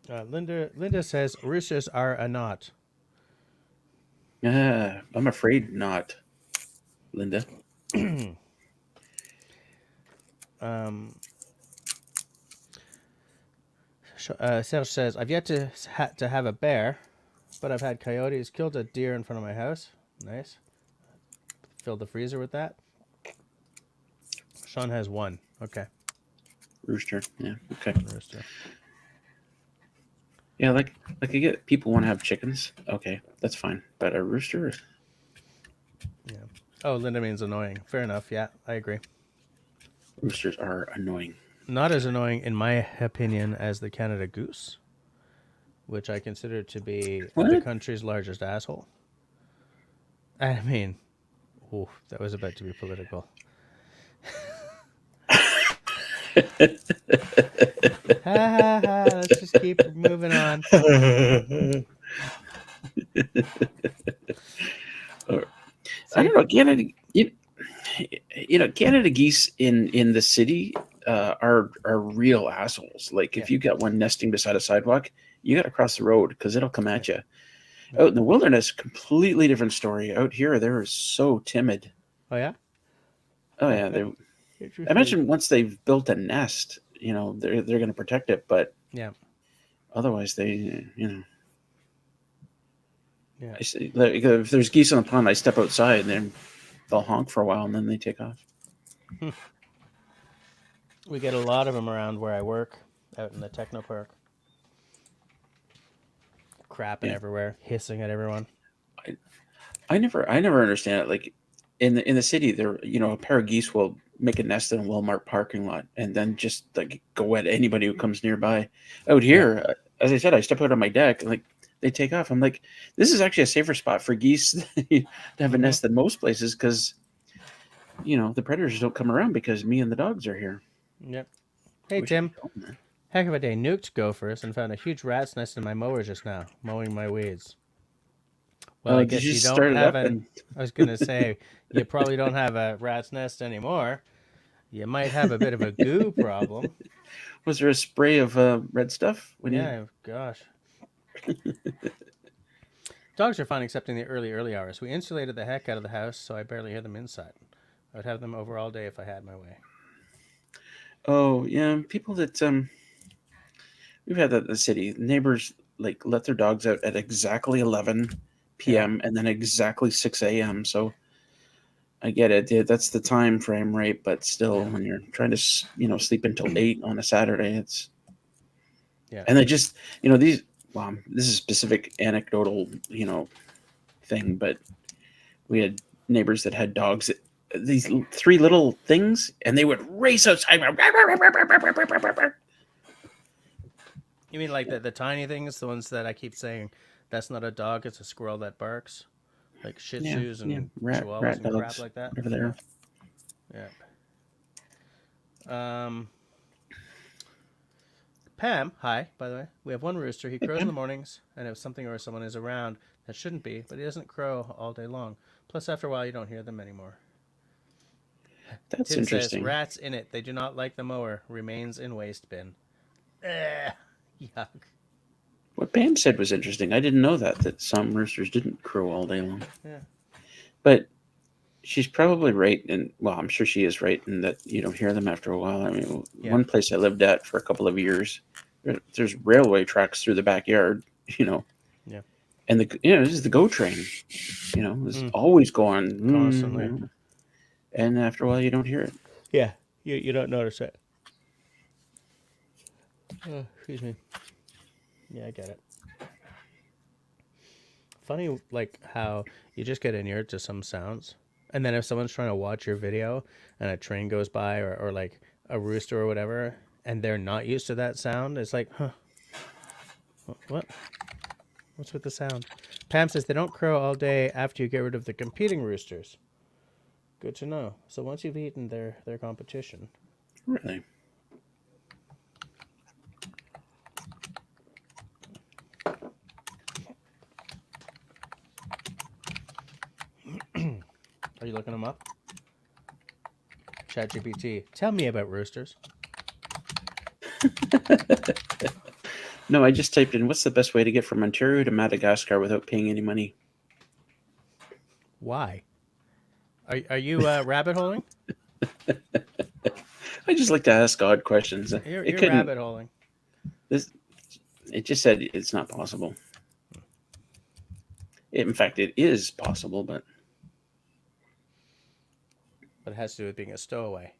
Linda says roosters are a knot. I'm afraid not, Linda. um, Serge says, I've yet to have a bear, but I've had coyotes. Killed a deer in front of my house. Nice. Filled the freezer with that. Sean has one. Okay. Rooster. Yeah. Okay. Rooster. Yeah, I get people want to have chickens. Okay, that's fine. But a rooster, Yeah. Oh, Linda means annoying. Fair enough. Yeah, I agree. roosters are annoying. Not as annoying, in my opinion, as the Canada goose, which I consider to be the What? country's largest asshole. I mean, ooh, that was about to be political. Ha ha ha. Let's just keep moving on. I See? don't know. Canada geese in the city are real assholes. Like Yeah. if you got one nesting beside a sidewalk, you got to cross the road because it'll come Yeah. at you. Yeah. Out in the wilderness, completely different story. Out here, they're so timid. Oh, yeah? Oh Huh. yeah, they. I Interesting. imagine once they've built a nest, they're going to protect it, but Yeah. otherwise they. Yeah. I see, like, if there's geese on the pond, I step outside and then they'll honk for a while and then they take off. Hmm. We get a lot of them around where I work, out in the techno park. Crapping Yeah, everywhere, hissing at everyone. I, I never understand it. Like in the city, there a pair of geese will make a nest in a Walmart parking lot and then just like go at anybody who comes nearby. Out Yeah. here, as I said, I step out on my deck and like they take off. I'm like, this is actually a safer spot for geese to have a Mm-hmm. nest than most places because the predators don't come around because me and the dogs are here. Yep. Hey, We should be Tim. home, man. Heck of a day. Nuked gophers and found a huge rat's nest in my mower just now, mowing my weeds. Well, I Did guess you you just don't start it have up an. and I was going to say, you probably don't have a rat's nest anymore. You might have a bit of a goo problem. was there a spray of red stuff when you? Yeah, gosh. Dogs are fine except in the early hours. We insulated the heck out of the house, so I barely hear them inside. I would have them over all day if I had my way. Oh yeah, people that we've had that in the city. Neighbors like let their dogs out at exactly 11 Yeah. p.m. and then exactly 6 a.m. So I get it. Yeah, that's the time frame, right? But still, Yeah. when you're trying to sleep until 8 on a Saturday, it's Yeah. and they just these. Well, this is a specific anecdotal thing, but we had neighbors that had dogs that these three little things, and they would race outside. You mean like the tiny things, the ones that I keep saying, that's not a dog, it's a squirrel that barks? Like Shih Yeah, Tzus yeah, and rat Chihuahuas rat and crap dogs, like that? whatever they Yeah. are. Yeah. Um, Pam, hi, by the way. We have one rooster. He Hey, crows in the Pam. mornings, and if something or someone is around that shouldn't be, but he doesn't crow all day long. Plus, after a while, you don't hear them anymore. That's Tim says, interesting. rats in it. They do not like the mower. Remains in waste bin. Ugh, yuck. What Pam said was interesting. I didn't know that some roosters didn't crow all day long. Yeah. But she's probably right, and well, I'm sure she is right in that you don't hear them after a while. I mean, Yeah. one place I lived at for a couple of years, there's railway tracks through the backyard, Yeah. and this is the GO train, it's Mm, always going, constantly. and after a while you don't hear it. Yeah. You don't notice it. Excuse me. Yeah, I get it. Funny, like how you just get inured to some sounds, and then if someone's trying to watch your video and a train goes by or like a rooster or whatever, and they're not used to that sound, it's like, huh, what? What's with the sound? Pam says they don't crow all day after you get rid of the competing roosters. Good to know. So once you've eaten their competition, Really? are you looking them up? ChatGPT, tell me about roosters. No, I just typed in what's the best way to get from Ontario to Madagascar without paying any money. Why? Are you rabbit holing? I just like to ask odd questions. It You're couldn't. rabbit holing. This. It just said it's not possible. In fact, it is possible, but But it has to do with being a stowaway.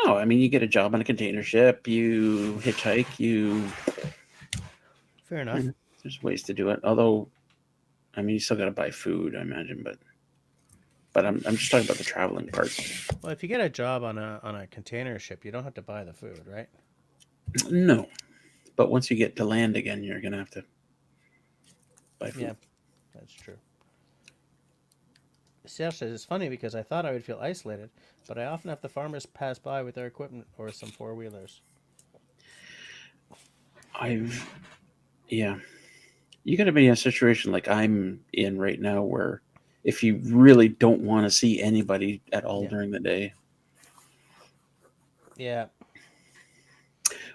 no. I mean, you get a job on a container ship. You hitchhike. Fair enough. There's ways to do it. Although, I mean, you still got to buy food, I imagine. But I'm just talking about the traveling part. Well, if you get a job on a container ship, you don't have to buy the food, right? No, but once you get to land again, you're gonna have to buy food. Yeah, that's true. Serge says it's funny because I thought I would feel isolated, but I often have the farmers pass by with their equipment or some four wheelers. Yeah, you got to be in a situation like I'm in right now, where if you really don't want to see anybody at all Yeah. during the day, Yeah.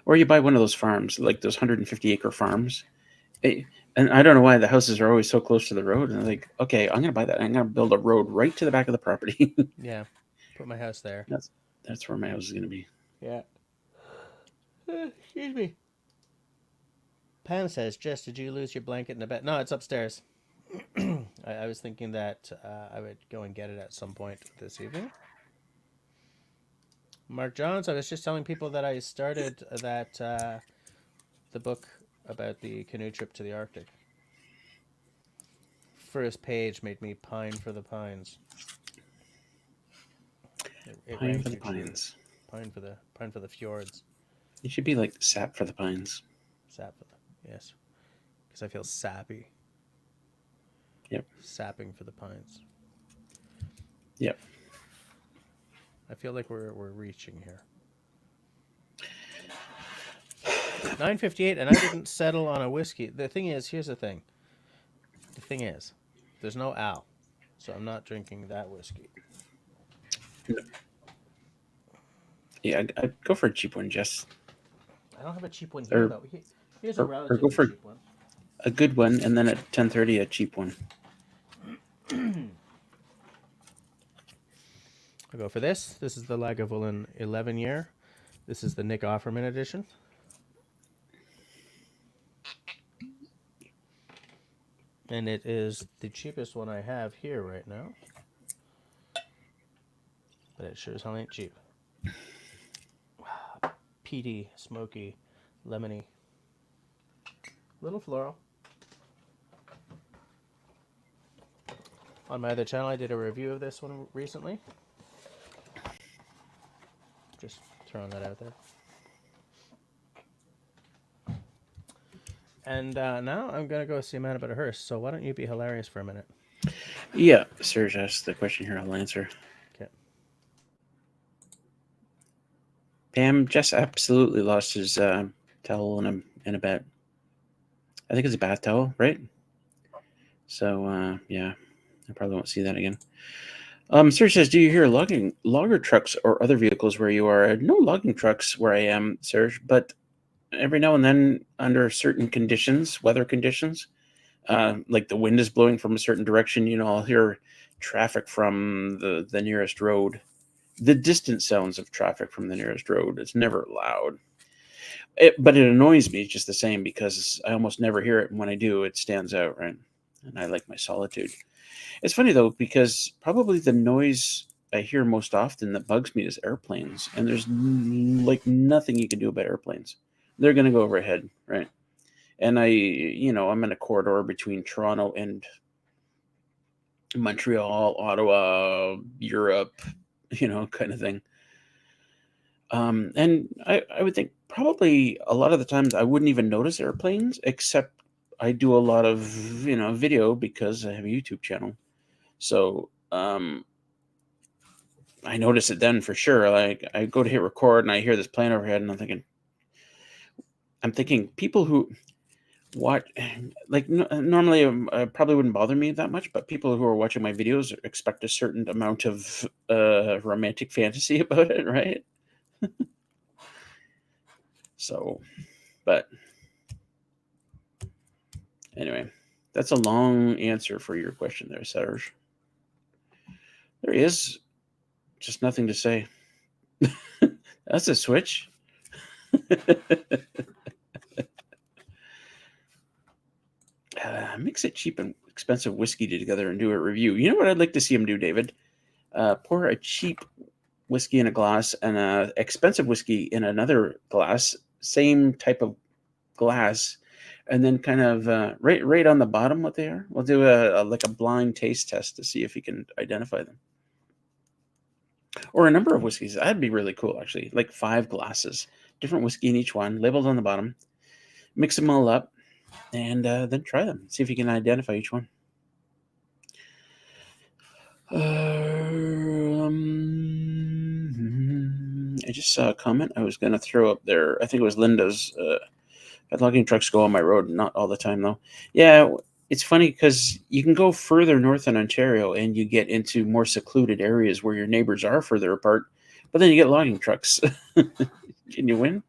or you buy one of those farms, like those 150-acre farms. And I don't know why the houses are always so close to the road. And I'm like, okay, I'm gonna buy that. I'm gonna build a road right to the back of the property. Yeah. Put my house there. That's where my house is gonna be. Yeah. Excuse me. Pam says, Jess, did you lose your blanket in the bed? No, it's upstairs. I was thinking that I would go and get it at some point this evening. Mark Johns, I was just telling people that I started the book about the canoe trip to the Arctic. First page made me pine for the pines. It Pine rang for the too true. pines. Pine for the fjords. It should be like sap for the pines. Sap for the, yes, because I feel sappy. Yep. Sapping for the pines. Yep. I feel like we're reaching here. 9:58, and I didn't settle on a whiskey. The thing is, here's the thing. The thing is, there's no Al, so I'm not drinking that whiskey. No. Yeah, I'd go for a cheap one, Jess. I don't have a cheap one here, though. Here's a or go relatively for cheap one. a good one, and then at 10:30 a cheap one. I'll go for this. This is the Lagavulin 11 year. This is the Nick Offerman edition. And it is the cheapest one I have here right now. But it sure as hell ain't cheap. Peaty, smoky, lemony. Little floral. On my other channel, I did a review of this one recently. Just throwing that out there. And now I'm going to go see a man about a hearse. So why don't you be hilarious for a minute? Yeah, Serge asked the question here. I'll answer. Okay. Pam, Jess absolutely lost his towel in a bet. I think it's a bath towel, right? So yeah, I probably won't see that again. Serge says, do you hear logger trucks or other vehicles where you are? No logging trucks where I am, Serge, but every now and then, under certain conditions, weather conditions, like the wind is blowing from a certain direction, I'll hear traffic from the nearest road. The distant sounds of traffic from the nearest road. It's never loud. But it annoys me just the same, because I almost never hear it. And when I do, it stands out, right? And I like my solitude. It's funny, though, because probably the noise I hear most often that bugs me is airplanes. And there's like nothing you can do about airplanes. They're going to go overhead, right? And I'm in a corridor between Toronto and Montreal, Ottawa, Europe, kind of thing. And I would think probably a lot of the times I wouldn't even notice airplanes, except I do a lot of, video because I have a YouTube channel. So I notice it then for sure. Like, I go to hit record and I hear this plane overhead, and I'm thinking people who watch, like, normally probably wouldn't bother me that much, but people who are watching my videos expect a certain amount of romantic fantasy about it, right? So, but anyway, that's a long answer for your question there, Serge. There he is. Just nothing to say. That's a switch. Mix it cheap and expensive whiskey together and do a review. You know what I'd like to see him do, David? Pour a cheap whiskey in a glass and a expensive whiskey in another glass, same type of glass, and then kind of right on the bottom what they are. We'll do like a blind taste test to see if he can identify them, or a number of whiskeys. That'd be really cool, actually. Like 5 glasses, different whiskey in each one, labeled on the bottom. Mix them all up, and then try them. See if you can identify each one. I just saw a comment I was going to throw up there. I think it was Linda's. Had logging trucks go on my road, not all the time though. Yeah, it's funny because you can go further north in Ontario and you get into more secluded areas where your neighbors are further apart, but then you get logging trucks. Can you win?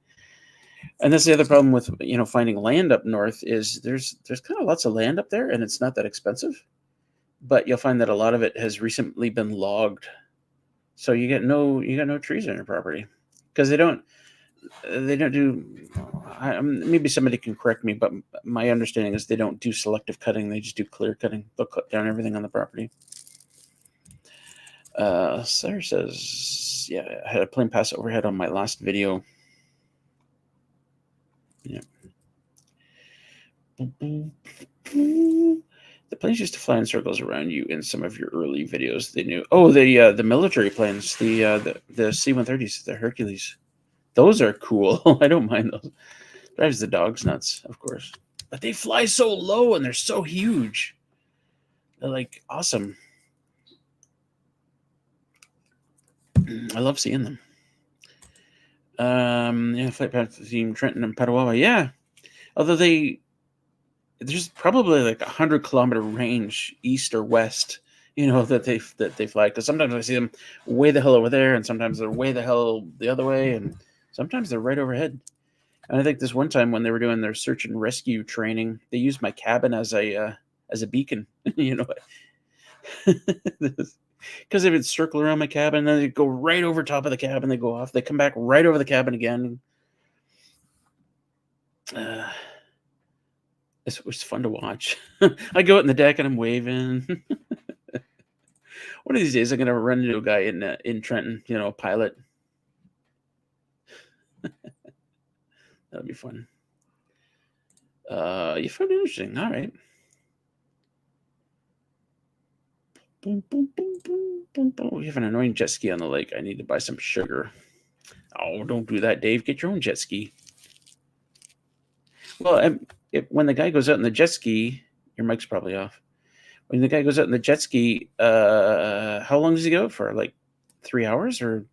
And that's the other problem with finding land up north is there's kind of lots of land up there and it's not that expensive, but you'll find that a lot of it has recently been logged, so you got no trees on your property because they don't do. Maybe somebody can correct me, but my understanding is they don't do selective cutting; they just do clear cutting. They'll cut down everything on the property. Sarah says, "Yeah, I had a plane pass overhead on my last video." Yeah. The planes used to fly in circles around you in some of your early videos. They knew. Oh, the military planes, the C-130s, the Hercules. Those are cool. I don't mind those. Drives the dogs nuts, of course. But they fly so low and they're so huge. They're like awesome. I love seeing them. Flight path between Trenton and Petawawa. Yeah. Although there's probably like 100-kilometer range east or west, that they fly. Because sometimes I see them way the hell over there, and sometimes they're way the hell the other way, and sometimes they're right overhead. And I think this one time when they were doing their search and rescue training, they used my cabin as a beacon. Because they would circle around my cabin, and then they'd go right over top of the cabin. They go off. They come back right over the cabin again. It was fun to watch. I go out in the deck and I'm waving. One of these days, I'm gonna run into a guy in Trenton. A pilot. That'll be fun. You found it interesting. All right. Boom, boom, boom, boom, boom, boom. We have an annoying jet ski on the lake. I need to buy some sugar. Oh, don't do that, Dave. Get your own jet ski. Well, when the guy goes out in the jet ski, your mic's probably off. When the guy goes out in the jet ski, how long does he go for? Like 3 hours or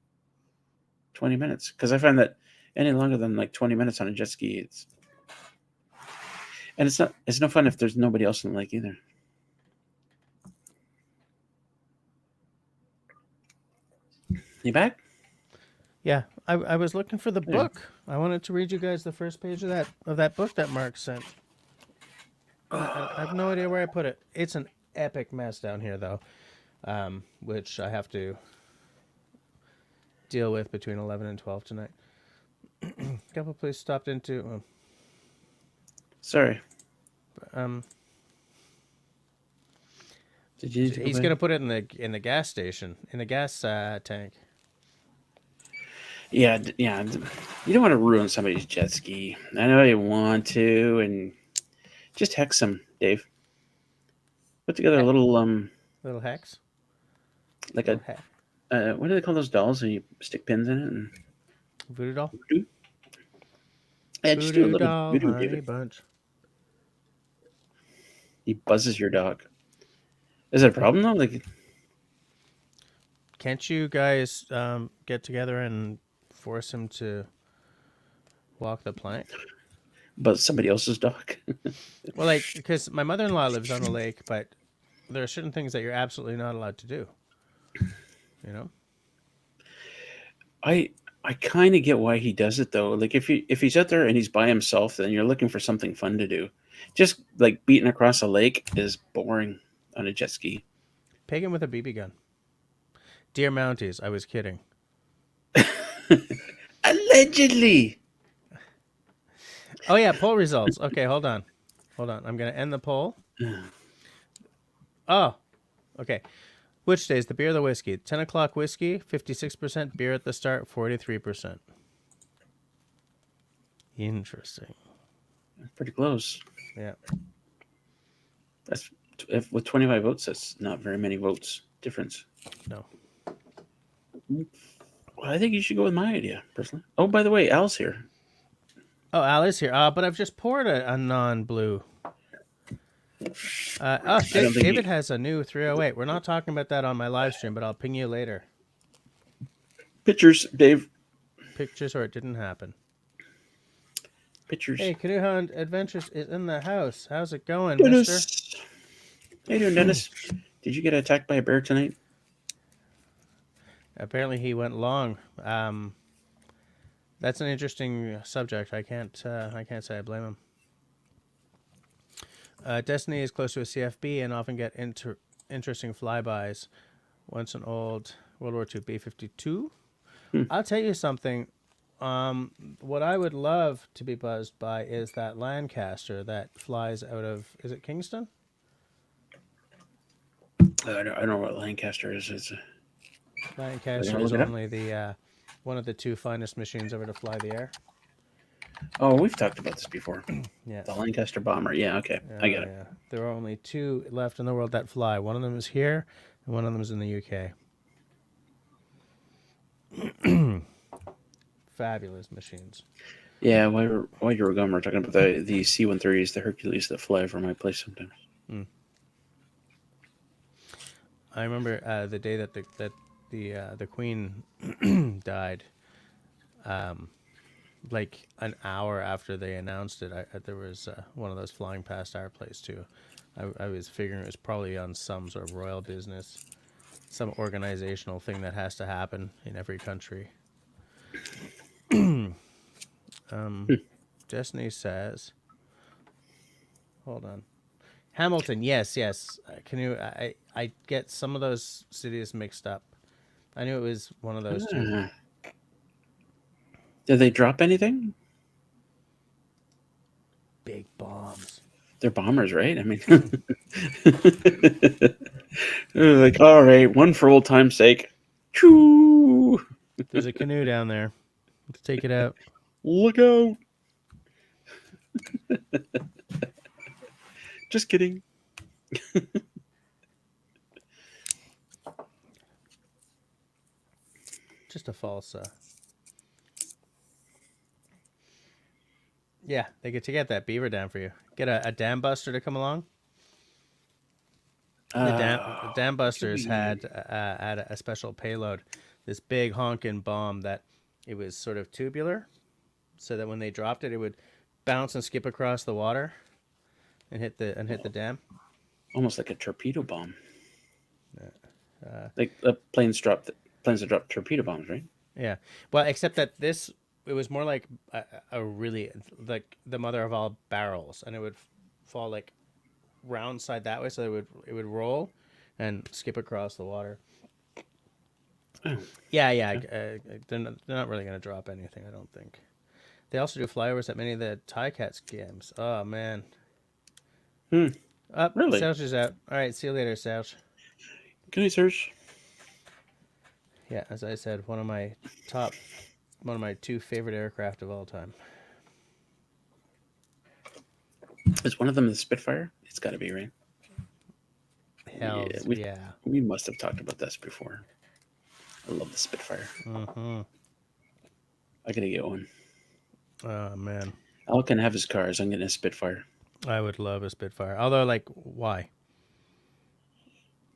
20 minutes? Because I find that any longer than like 20 minutes on a jet ski, it's no fun if there's nobody else in the lake either. You back? Yeah, I was looking for the book. I wanted to read you guys the first page of that book that Mark sent. I have no idea where I put it. It's an epic mess down here, though, which I have to deal with between 11 and 12 tonight. A couple places stopped into. Sorry. He's gonna put it in the gas station, in the gas tank. Yeah. You don't want to ruin somebody's jet ski. I know you want to, and just hex them, Dave. Put together a little hex, like a what do they call those dolls? And you stick pins in it and voodoo doll. Voodoo? Yeah, just do a little voodoo, David. Bunch. He buzzes your dog. Is it a problem though? Like, can't you guys get together and force him to walk the plank? Buzz somebody else's dog. Well, because my mother-in-law lives on the lake, but there are certain things that you're absolutely not allowed to do. I kind of get why he does it though. Like if he's out there and he's by himself, then you're looking for something fun to do. Just like beating across a lake is boring on a jet ski. Peg him with a BB gun. Dear Mounties, I was kidding. Allegedly. Oh yeah, poll results. Okay, hold on. I'm gonna end the poll. Oh, okay. Which stays the beer or the whiskey? 10 o'clock whiskey, 56%. Beer at the start, 43%. Interesting. Pretty close. Yeah. That's with 25 votes. That's not very many votes difference. No. Well, I think you should go with my idea, personally. Oh, by the way, Al's here. Oh, Al is here. But I've just poured a non-blue. I don't think David has a new 308. We're not talking about that on my live stream, but I'll ping you later. Pictures, Dave. Pictures, or it didn't happen. Pictures. Hey, Canoe Hound Adventures is in the house. How's it going, Dennis. mister? How you doing, Dennis? Did you get attacked by a bear tonight? Apparently he went long. That's an interesting subject. I can't say I blame him. Destiny is close to a CFB and often get interesting flybys. Once an old World War II B-52. I'll tell you something. What I would love to be buzzed by is that Lancaster that flies out of, is it Kingston? I don't know what Lancaster is. It's Lancaster is only the one of the two finest machines ever to fly the air. Oh, we've talked about this before. Yeah. The Lancaster bomber. Yeah, okay. I get it. Yeah. There are only two left in the world that fly. One of them is here, and one of them is in the UK. Fabulous machines. Yeah, while you were gone, we were talking about the C-130s, the Hercules that fly over my place sometimes. I remember the day that the Queen died. Like an hour after they announced it, there was one of those flying past our place too. I was figuring it was probably on some sort of royal business, some organizational thing that has to happen in every country. Destiny says, hold on. Hamilton, yes. Can you? I get some of those cities mixed up. I knew it was one of those two. Did they drop anything? Big bombs. They're bombers, right? I mean, they're like, all right, one for old time's sake. Choo! There's a canoe down there. Let's take it out. Look out! Just kidding. Just a false. Yeah, they get to get that beaver down for you. Get a dam buster to come along. The dam busters had a special payload, this big honking bomb that it was sort of tubular, so that when they dropped it, it would bounce and skip across the water, and hit the dam. Almost like a torpedo bomb. Like the planes that drop torpedo bombs, right? Yeah. Well, except that it was more like a really like the mother of all barrels, and it would fall like round side that way, so it would roll and skip across the water. Oh. Yeah. They're not really going to drop anything, I don't think. They also do flyovers at many of the Tie-Cats games. Oh man. Really? Serge is out. All right, see you later, Serge. Good night, Serge. Yeah, as I said, one of my two favorite aircraft of all time. Is one of them the Spitfire? It's got to be, right? Hell yeah. We must have talked about this before. I love the Spitfire. Mm-hmm. I gotta get one. Oh man. Al can have his cars. I'm getting a Spitfire. I would love a Spitfire. Although, like, why?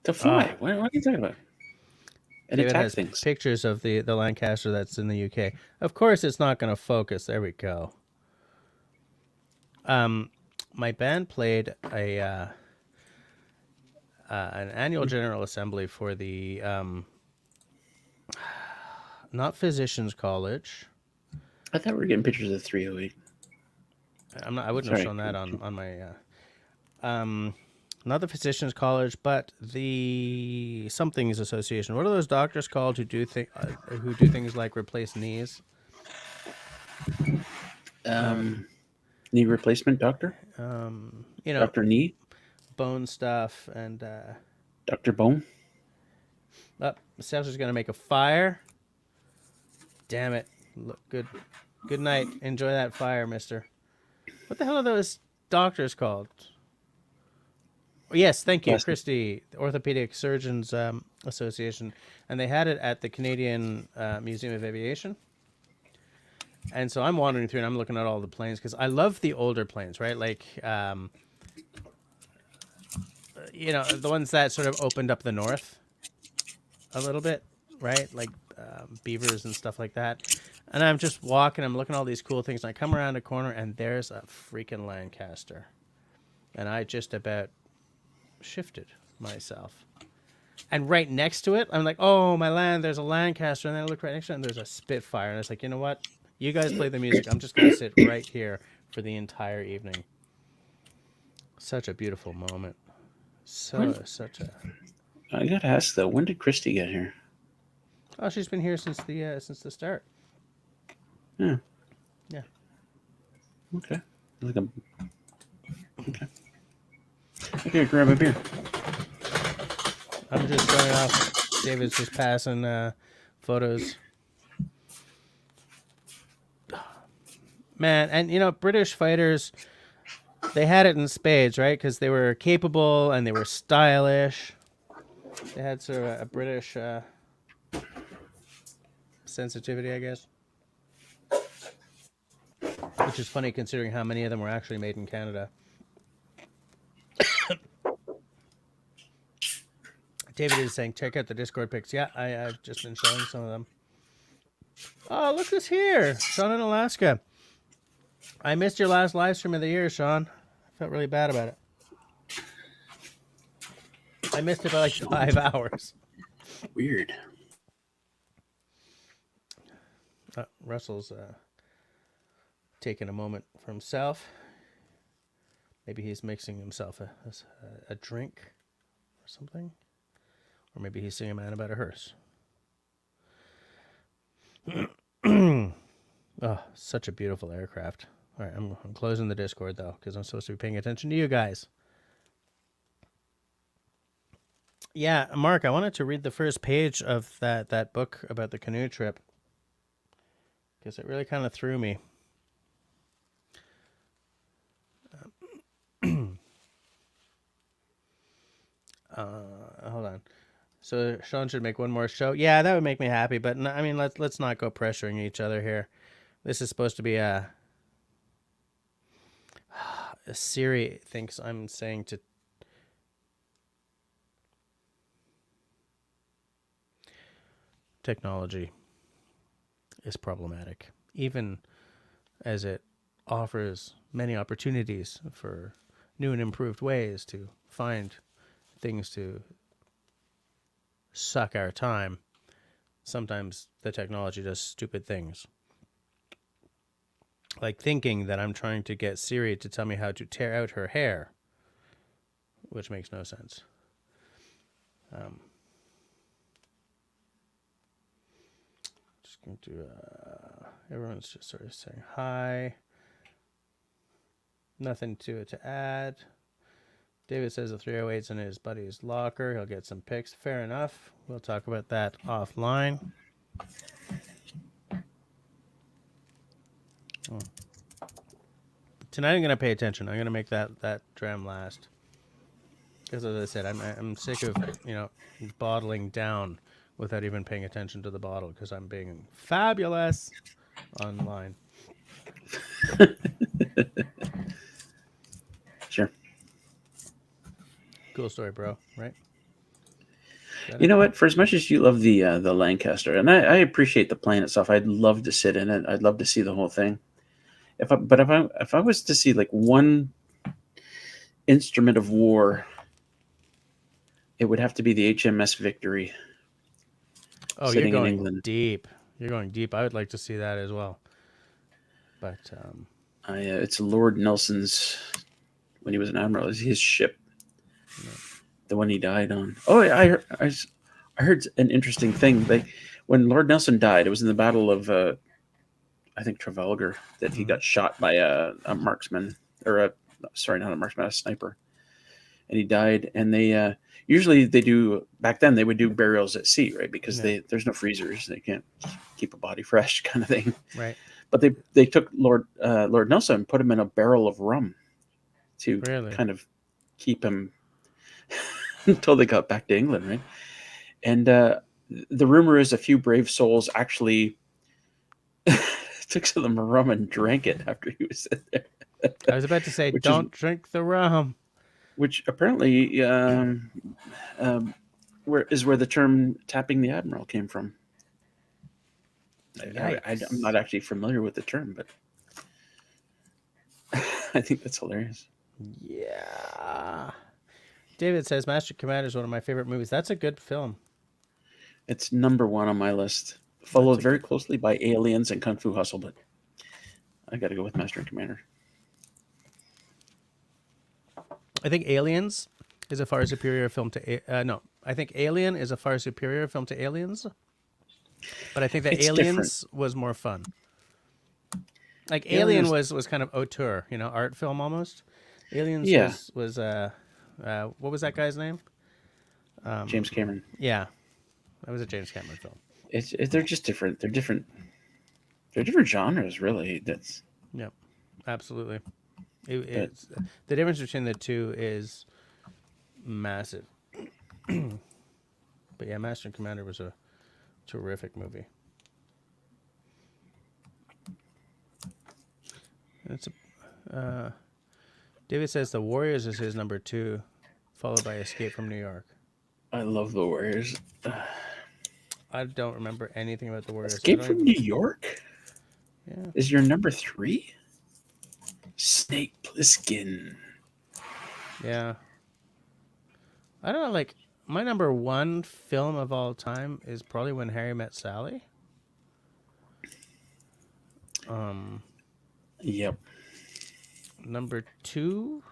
To fly. What are you talking about? And David attack has things. pictures of the Lancaster that's in the UK. Of course, it's not going to focus. There we go. My band played an annual general assembly for the not Physicians College. I thought we were getting pictures of the 308. I wouldn't have shown that on my not the Physicians College, but the Somethings Association. What are those doctors called who do things like replace knees? Um, Knee replacement doctor, You know, Doctor Knee, bone stuff and Doctor Bone. oh, Steph's is gonna make a fire. Damn it! Look good. Good night. Enjoy that fire, Mister. What the hell are those doctors called? Yes, thank you, Plastic. Christy, the Orthopedic Surgeons Association, and they had it at the Canadian Museum of Aviation. And so I'm wandering through and I'm looking at all the planes because I love the older planes, right? Like, the ones that sort of opened up the north a little bit, right? Like beavers and stuff like that. And I'm just walking, I'm looking at all these cool things, and I come around a corner and there's a freaking Lancaster. And I just about shifted myself. And right next to it, I'm like, oh, my land, there's a Lancaster. And then I look right next to it and there's a Spitfire. And it's like, you know what? You guys play the music. I'm just going to sit right here for the entire evening. Such a beautiful moment. Such a. I gotta ask though, when did Christy get here? Oh, she's been here since the start. Yeah. Yeah. Okay. Like a, okay. Okay, grab a beer. I'm just going off. David's just passing photos. Man, and British fighters, they had it in spades, right? Because they were capable and they were stylish. They had sort of a British sensitivity, I guess. Which is funny considering how many of them were actually made in Canada. David is saying, check out the Discord pics. Yeah, I've just been showing some of them. Oh, look who's here. Sean in Alaska. I missed your last live stream of the year, Sean. I felt really bad about it. I missed it by like 5 hours. Weird. Russell's taking a moment for himself. Maybe he's mixing himself a drink or something. Or maybe he's seeing a man about a hearse. Oh, such a beautiful aircraft. All right, I'm closing the Discord, though, because I'm supposed to be paying attention to you guys. Yeah, Mark, I wanted to read the first page of that book about the canoe trip, because it really kind of threw me. Hold on. So Sean should make one more show. Yeah, that would make me happy. But I mean, let's not go pressuring each other here. This is supposed to be a Siri thinks I'm saying to. Technology is problematic, even as it offers many opportunities for new and improved ways to find things to suck our time. Sometimes the technology does stupid things. Like thinking that I'm trying to get Siri to tell me how to tear out her hair, which makes no sense. Just going to, everyone's just sort of saying hi. Nothing to it to add. David says the 308's in his buddy's locker. He'll get some pics. Fair enough. We'll talk about that offline. Oh. Tonight I'm going to pay attention. I'm going to make that dram last. Because as I said, I'm sick of, bottling down without even paying attention to the bottle because I'm being fabulous online. Sure. Cool story, bro. Right? You know what? For as much as you love the Lancaster, and I appreciate the plane itself, I'd love to sit in it. I'd love to see the whole thing. If I was to see like one instrument of war, it would have to be the HMS Victory. Oh, you're going deep. You're going deep. I would like to see that as well. But it's Lord Nelson's, when he was an admiral, his ship. No. The one he died on. Oh, I heard an interesting thing. Like when Lord Nelson died, it was in the Battle of I think Trafalgar that he Mhm. got shot by a marksman or a sorry, not a marksman, a sniper, and he died. And they usually they do back then they would do burials at sea, right? Because Yeah. there's no freezers, they can't keep a body fresh, kind of thing. Right. But they took Lord Nelson and put him in a barrel of rum to Really. kind of keep him until they got back to England, right? And the rumor is a few brave souls actually took some of the rum and drank it after he was in there, I was about to say, which is don't drink the rum. which apparently um, where the term "tapping the admiral" came from. I'm Yikes. not actually familiar with the term, but I think that's hilarious. Yeah. David says Master Commander is one of my favorite movies. That's a good film. It's number one on my list, That's followed a very good. closely by Aliens and Kung Fu Hustle, but I got to go with Master and Commander. I think Aliens is a far superior film to no. I think Alien is a far superior film to Aliens, but I think that It's different. Aliens was more fun. Like Alien Aliens, was kind of auteur, art film almost. Aliens yeah, was what was that guy's name? James Cameron. Yeah, that was a James Cameron film. They're just different. They're different genres, really. That's Yep, absolutely. but It's the difference between the two is massive. But yeah, Master and Commander was a terrific movie. It's a David says The Warriors is his number two, followed by Escape from New York. I love the Warriors. I don't remember anything about The Warriors. I Escape don't from even. New York Yeah, is your number three. Snake Plissken. yeah. I don't know. Like my number one film of all time is probably When Harry Met Sally. Um, Yep. Number two.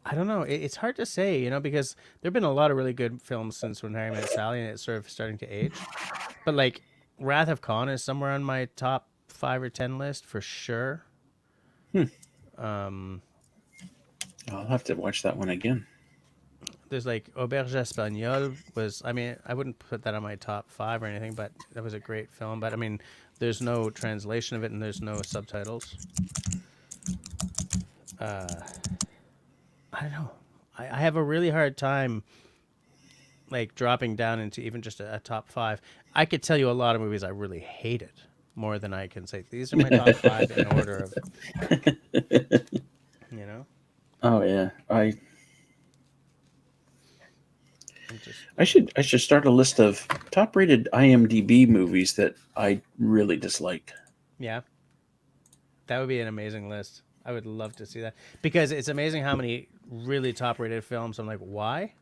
I don't know. It's hard to say, because there've been a lot of really good films since When Harry Met Sally, and it's sort of starting to age. But like Wrath of Khan is somewhere on my top 5 or 10 list for sure. Hmm. Um, I'll have to watch that one again. there's like Auberge Espagnole was. I mean, I wouldn't put that on my top 5 or anything, but that was a great film. But I mean, there's no translation of it, and there's no subtitles. Uh, I don't know. I have a really hard time like dropping down into even just a top 5. I could tell you a lot of movies I really hated more than I can say these are my top 5 in order of you know. Oh yeah, I'm just I should start a list of top rated IMDb movies that I really dislike. yeah, that would be an amazing list. I would love to see that because it's amazing how many really top rated films I'm like, why?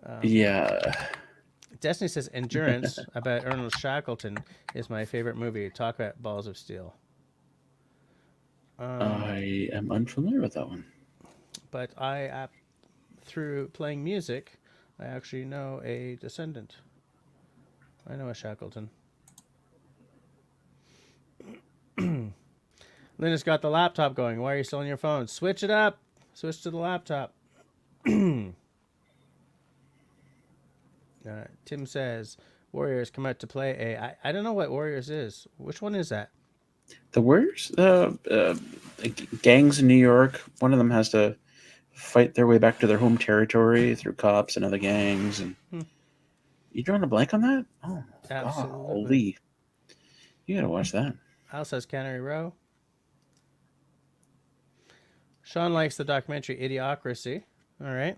Um, Yeah, Destiny says Endurance about Ernest Shackleton is my favorite movie. Talk about Balls of Steel. Um, I am unfamiliar with that one. but through playing music, I actually know a descendant. I know a Shackleton. Linda's got the laptop going. Why are you still on your phone? Switch it up. Switch to the laptop. Tim says Warriors come out to play I don't know what Warriors is. Which one is that? The Warriors, gangs in New York. One of them has to fight their way back to their home territory through cops and other gangs. And Hmm, you drawing a blank on that? Oh, absolutely. golly, you gotta watch that. Al says Cannery Row. Sean likes the documentary Idiocracy. All right,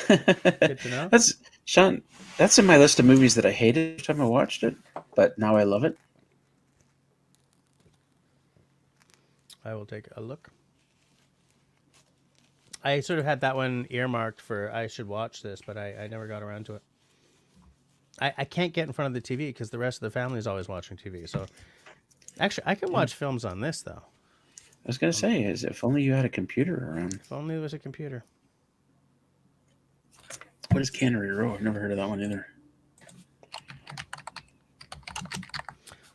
good to know. That's Sean. That's in my list of movies that I hated every time I watched it, but now I love it. I will take a look. I sort of had that one earmarked for I should watch this, but I never got around to it. I can't get in front of the TV because the rest of the family is always watching TV. So actually, I can Yeah. watch films on this though. I was gonna say, is if only you had a computer around. If only there was a computer. What is Cannery Row? I've never heard of that one either.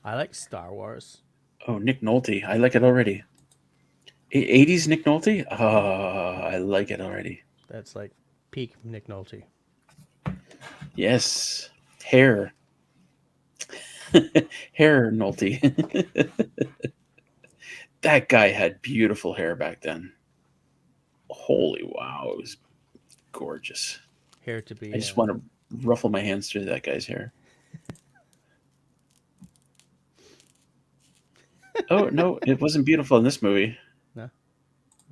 I like Star Wars. Oh, Nick Nolte. I like it already. 80s Nick Nolte? I like it already. That's like peak Nick Nolte. Yes. Hair. Hair Nolte. That guy had beautiful hair back then. Holy wow, it was gorgeous. Hair to I be. just want to ruffle my hands through that guy's hair. Oh no, it wasn't beautiful in this movie. No,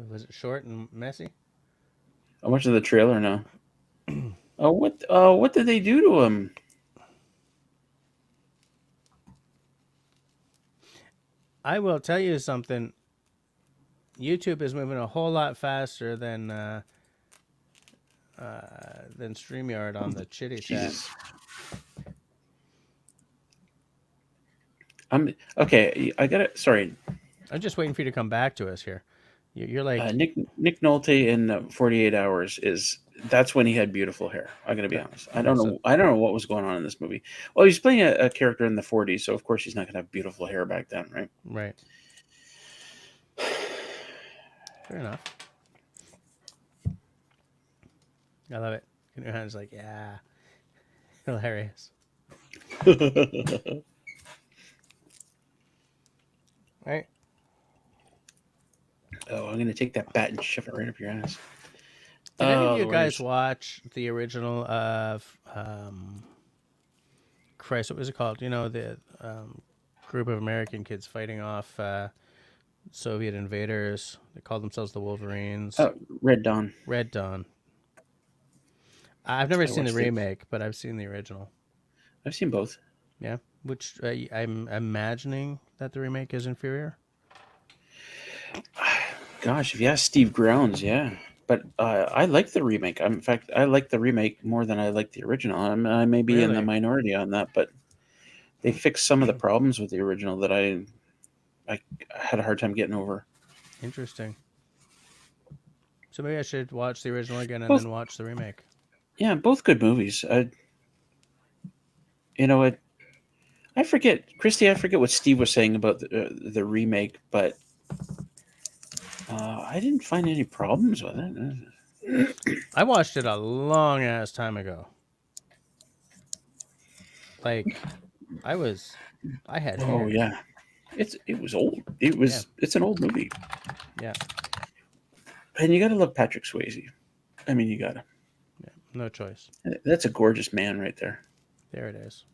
was it short and messy? I watched the trailer now. Oh, what did they do to him? I will tell you something. YouTube is moving a whole lot faster than StreamYard on the Chitty Chat. Jesus. I'm okay. I got it. Sorry, I'm just waiting for you to come back to us here. You're like Nick Nolte in 48 Hours is that's when he had beautiful hair. I'm gonna be that, honest. I don't so know. I don't know what was going on in this movie. Well, he's playing a character in the 40s, so of course he's not gonna have beautiful hair back then, right? right. Fair enough. I love it. Your hands like, yeah, hilarious. Right. Oh, I'm gonna take that bat and shove it right up your ass. Did any of Oh, you the guys worst. watch the original of Christ? What was it called? You know, the group of American kids fighting off Soviet invaders. They called themselves the Wolverines. Oh, Red Dawn. Red Dawn. I've never I seen the watched it. remake, but I've seen the original. I've seen both. Yeah, which I'm imagining that the remake is inferior. Gosh, if you ask Steve Grounds, yeah. But I like the remake. In fact, I like the remake more than I like the original. I may be in the Really minority on that, but they fixed some of the problems with the original that I had a hard time getting over. interesting. So maybe I should watch the original again and Both, then watch the remake. yeah, both good movies. You know what? I forget, Christy. I forget what Steve was saying about the remake, but I didn't find any problems with it. I watched it a long ass time ago. Like I had Oh hair. yeah, it was old. Yeah, It's an old movie, yeah, and you gotta love Patrick Swayze. I mean, you gotta. yeah. No choice. That's a gorgeous man right there. There it is.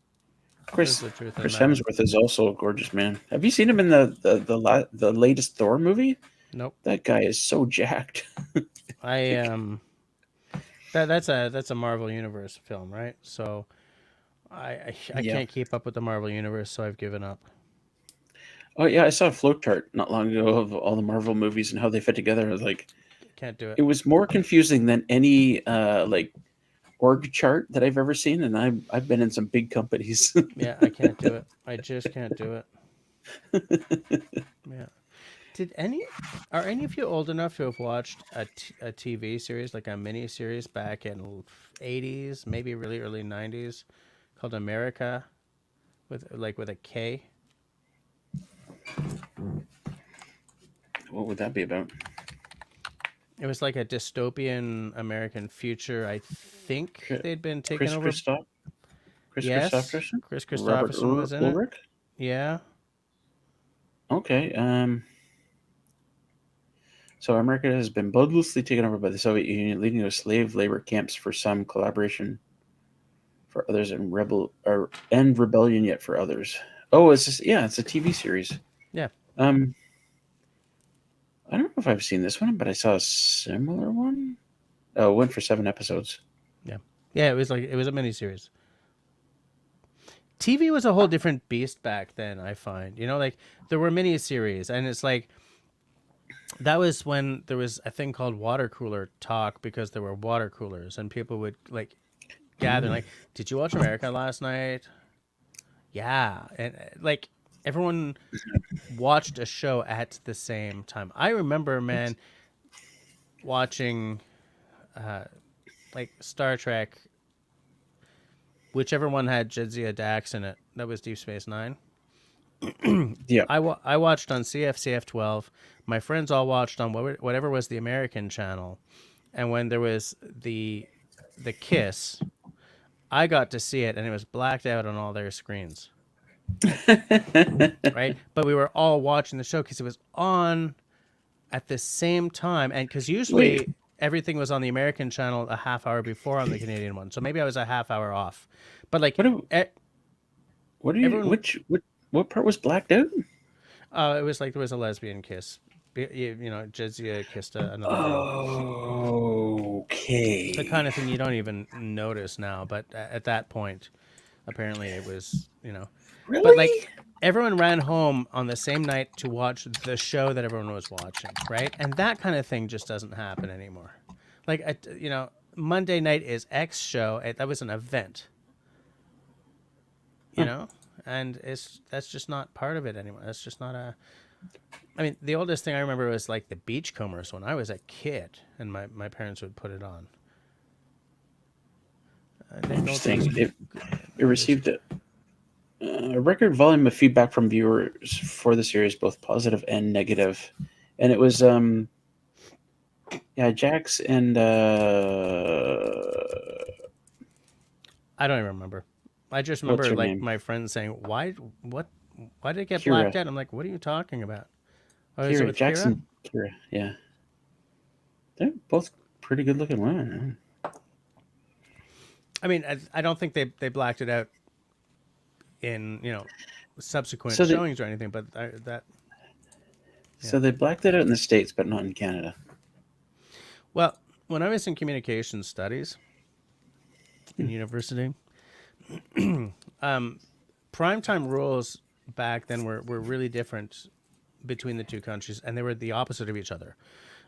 There's Chris the truth of the Chris matter. Hemsworth is also a gorgeous man. Have you seen him in the latest Thor movie? Nope. That guy is so jacked. I that's a Marvel Universe film, right? So I Yeah. can't keep up with the Marvel Universe, so I've given up. Oh yeah, I saw a flow chart not long ago of all the Marvel movies and how they fit together. I was like, Can't do it. it was more confusing than any like org chart that I've ever seen, and I've been in some big companies. Yeah, I can't do it. I just can't do it. Yeah. Did any Are any of you old enough to have watched a TV series like a mini series back in 80s, maybe really early 90s called America with a K? What would that be about? It was like a dystopian American future. I think they'd been taken Chris over. Christoph, Chris Yes, Christopherson, Chris Robert Christopherson was in it. Ulrich. Yeah. Okay. So America has been bloodlessly taken over by the Soviet Union, leading to slave labor camps for some, collaboration for others, and rebellion yet for others. Oh, it's just, yeah, it's a TV series. Yeah. Um, I don't know if I've seen this one, but I saw a similar one. Oh, it went for 7 episodes. Yeah. Yeah, it was a mini series. TV was a whole different beast back then, I find. You know, like there were mini series and it's like that was when there was a thing called water cooler talk because there were water coolers and people would like gather Ooh. like, "Did you watch America last night?" Yeah. And like everyone watched a show at the same time. I remember, man, watching like Star Trek, whichever one had Jadzia Dax in it. That was Deep Space Nine. Yeah. I watched on CFCF 12. My friends all watched on whatever was the American channel. And when there was the kiss, I got to see it, and it was blacked out on all their screens. Right, but we were all watching the show because it was on at the same time, and because Wait, usually everything was on the American channel a half hour before on the Canadian one, so maybe I was a half hour off. But like what? What are you? everyone, What part was blacked out? it was like there was a lesbian kiss. You know, Jadzia kissed another girl. The kind Okay. of thing you don't even notice now, but at that point, apparently it was, but like Really? everyone ran home on the same night to watch the show that everyone was watching, right? And that kind of thing just doesn't happen anymore. Like, Monday night is X show. That was an event, you Huh. know, and that's just not part of it anymore. That's just not a. I mean, the oldest thing I remember was like the Beachcombers when I was a kid, and my parents would put it on. Nick Nolte was Interesting. It was received a record volume of feedback from viewers for the series, both positive and negative. And it was yeah, Jax and I don't even remember. I just what's remember her like name? my friends saying, what why did it get Kira. blacked out? I'm like, what are you talking about? Oh, is it Kira. with Kira? Jackson. Kira. Yeah. They're both pretty good looking women. I mean, I don't think they blacked it out in subsequent So they showings or anything, but that yeah. so they blacked it out in the States, but not in Canada. Well, when I was in communication studies in university, um, primetime rules back then were really different between the two countries, and they were the opposite of each other.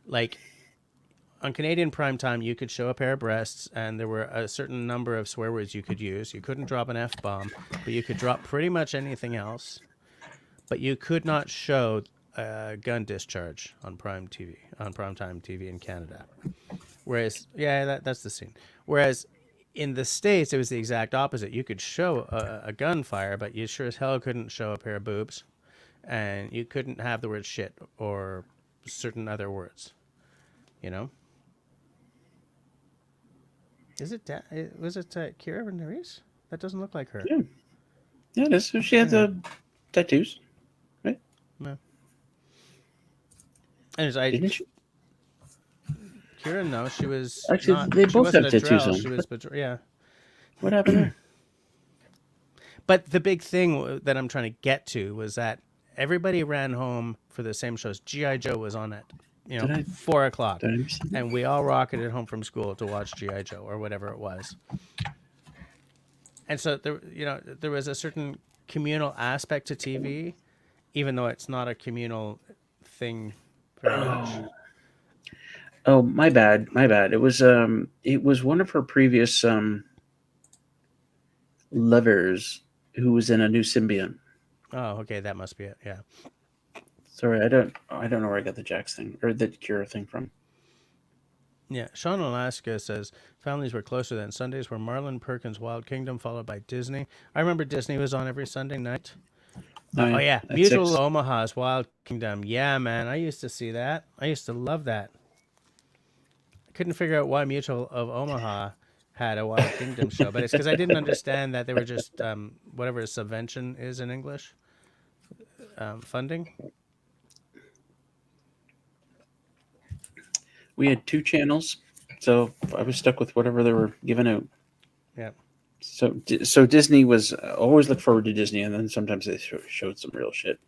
Like on Canadian primetime, you could show a pair of breasts, and there were a certain number of swear words you could use. You couldn't drop an F bomb, but you could drop pretty much anything else. But you could not show a gun discharge on primetime TV in Canada. Whereas, yeah, that's the scene. Whereas in the States, it was the exact opposite. You could show a gunfire, but you sure as hell couldn't show a pair of boobs, and you couldn't have the word shit or certain other words. You know, was it Kira Nerys? That doesn't look like her. Yeah. Yeah, it is. So she had Yeah. the tattoos, right? No. And Didn't she? Kira, no, she was Actually, not. they She both wasn't have a tattoos Drell. on. She was, but yeah. What happened there? But the big thing that I'm trying to get to was that everybody ran home for the same shows. GI Joe was on at Did I 4 o'clock, did I miss something? and we all rocketed home from school to watch GI Joe or whatever it was. And so there was a certain communal aspect to TV, even though it's not a communal thing very much. Oh, my bad, my bad. It was one of her previous lovers who was in a new symbiont. Oh, okay, that must be it. Yeah. Sorry, I don't know where I got the Jax thing or the Cura thing from. Yeah, Sean Alaska says families were closer then. Sundays were Marlon Perkins' Wild Kingdom, followed by Disney. I remember Disney was on every Sunday night. Oh Oh yeah, yeah, at Mutual 6. Omaha's Wild Kingdom. Yeah, man, I used to see that. I used to love that. I couldn't figure out why Mutual of Omaha had a Wild Kingdom show, but it's because I didn't understand that they were just whatever subvention is in English, funding. We had 2 channels, so I was stuck with whatever they were giving out. Yeah. So Disney was always look forward to Disney, and then sometimes they showed some real shit.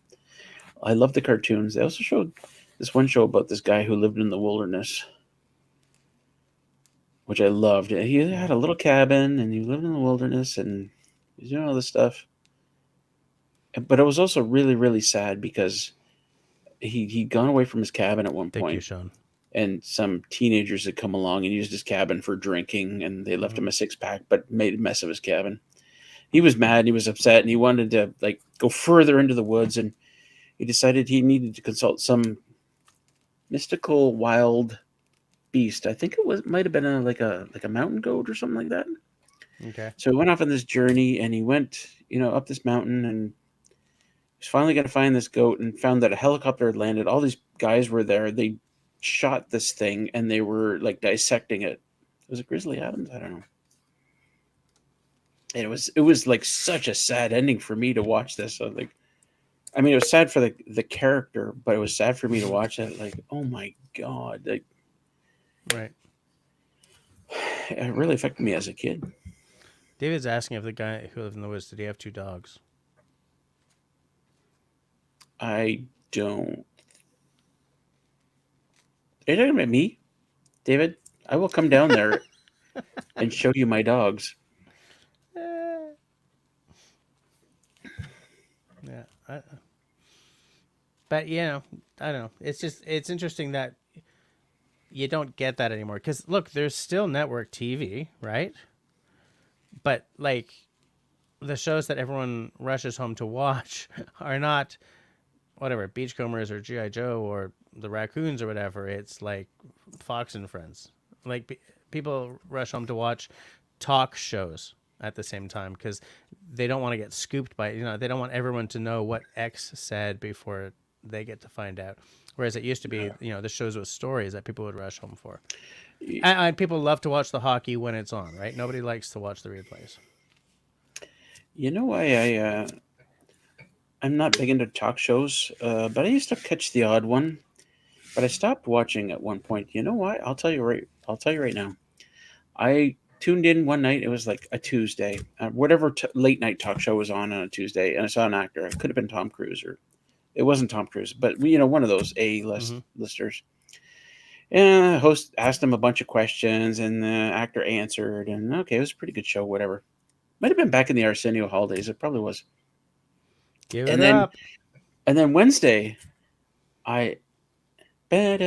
I love the cartoons. They also showed this one show about this guy who lived in the wilderness, which I loved. He had a little cabin, and he lived in the wilderness, and he was doing all this stuff. But it was also really, really sad because he'd gone away from his cabin at one Thank you, point, Sean. and some teenagers had come along and used his cabin for drinking, and they left him a 6-pack, but made a mess of his cabin. he was mad and he was upset and he wanted to like go further into the woods, and he decided he needed to consult some mystical wild beast. I think it was might have been like a mountain goat or something like that. Okay. So he went off on this journey and he went, up this mountain, and he's finally going to find this goat, and found that a helicopter had landed. All these guys were there. They shot this thing and they were like dissecting it. Was it Grizzly Adams? I don't know. And it was like such a sad ending for me to watch this. So like, I mean, it was sad for the character, but it was sad for me to watch it. Like, oh my god, like, Right. it really affected me as a kid. David's asking if the guy who lived in the woods, did he have two dogs? I don't. Are you talking about me, David? I will come down there and show you my dogs. Eh, yeah. But I don't know. It's interesting that you don't get that anymore. Because look, there's still network TV, right? But like the shows that everyone rushes home to watch are not whatever Beachcombers or GI Joe or the Raccoons or whatever. It's like Fox and Friends. Like people rush home to watch talk shows at the same time because they don't want to get scooped by they don't want everyone to know what X said before they get to find out. Whereas it used to be the shows with stories that people would rush home for, and people love to watch the hockey when it's on, right? Nobody likes to watch the replays. You know why I'm not big into talk shows, but I used to catch the odd one. But I stopped watching at one point. You know why? I'll tell you right. I'll tell you right now. I tuned in one night. It was like a Tuesday, whatever late night talk show was on a Tuesday, and I saw an actor. It could have been Tom Cruise, or it wasn't Tom Cruise, but one of those A-list listers. And the host asked him a bunch of questions, and the actor answered. And okay, it was a pretty good show. Whatever. Might have been back in the Arsenio holidays. It probably was. Give it And then up. and then Wednesday, I Back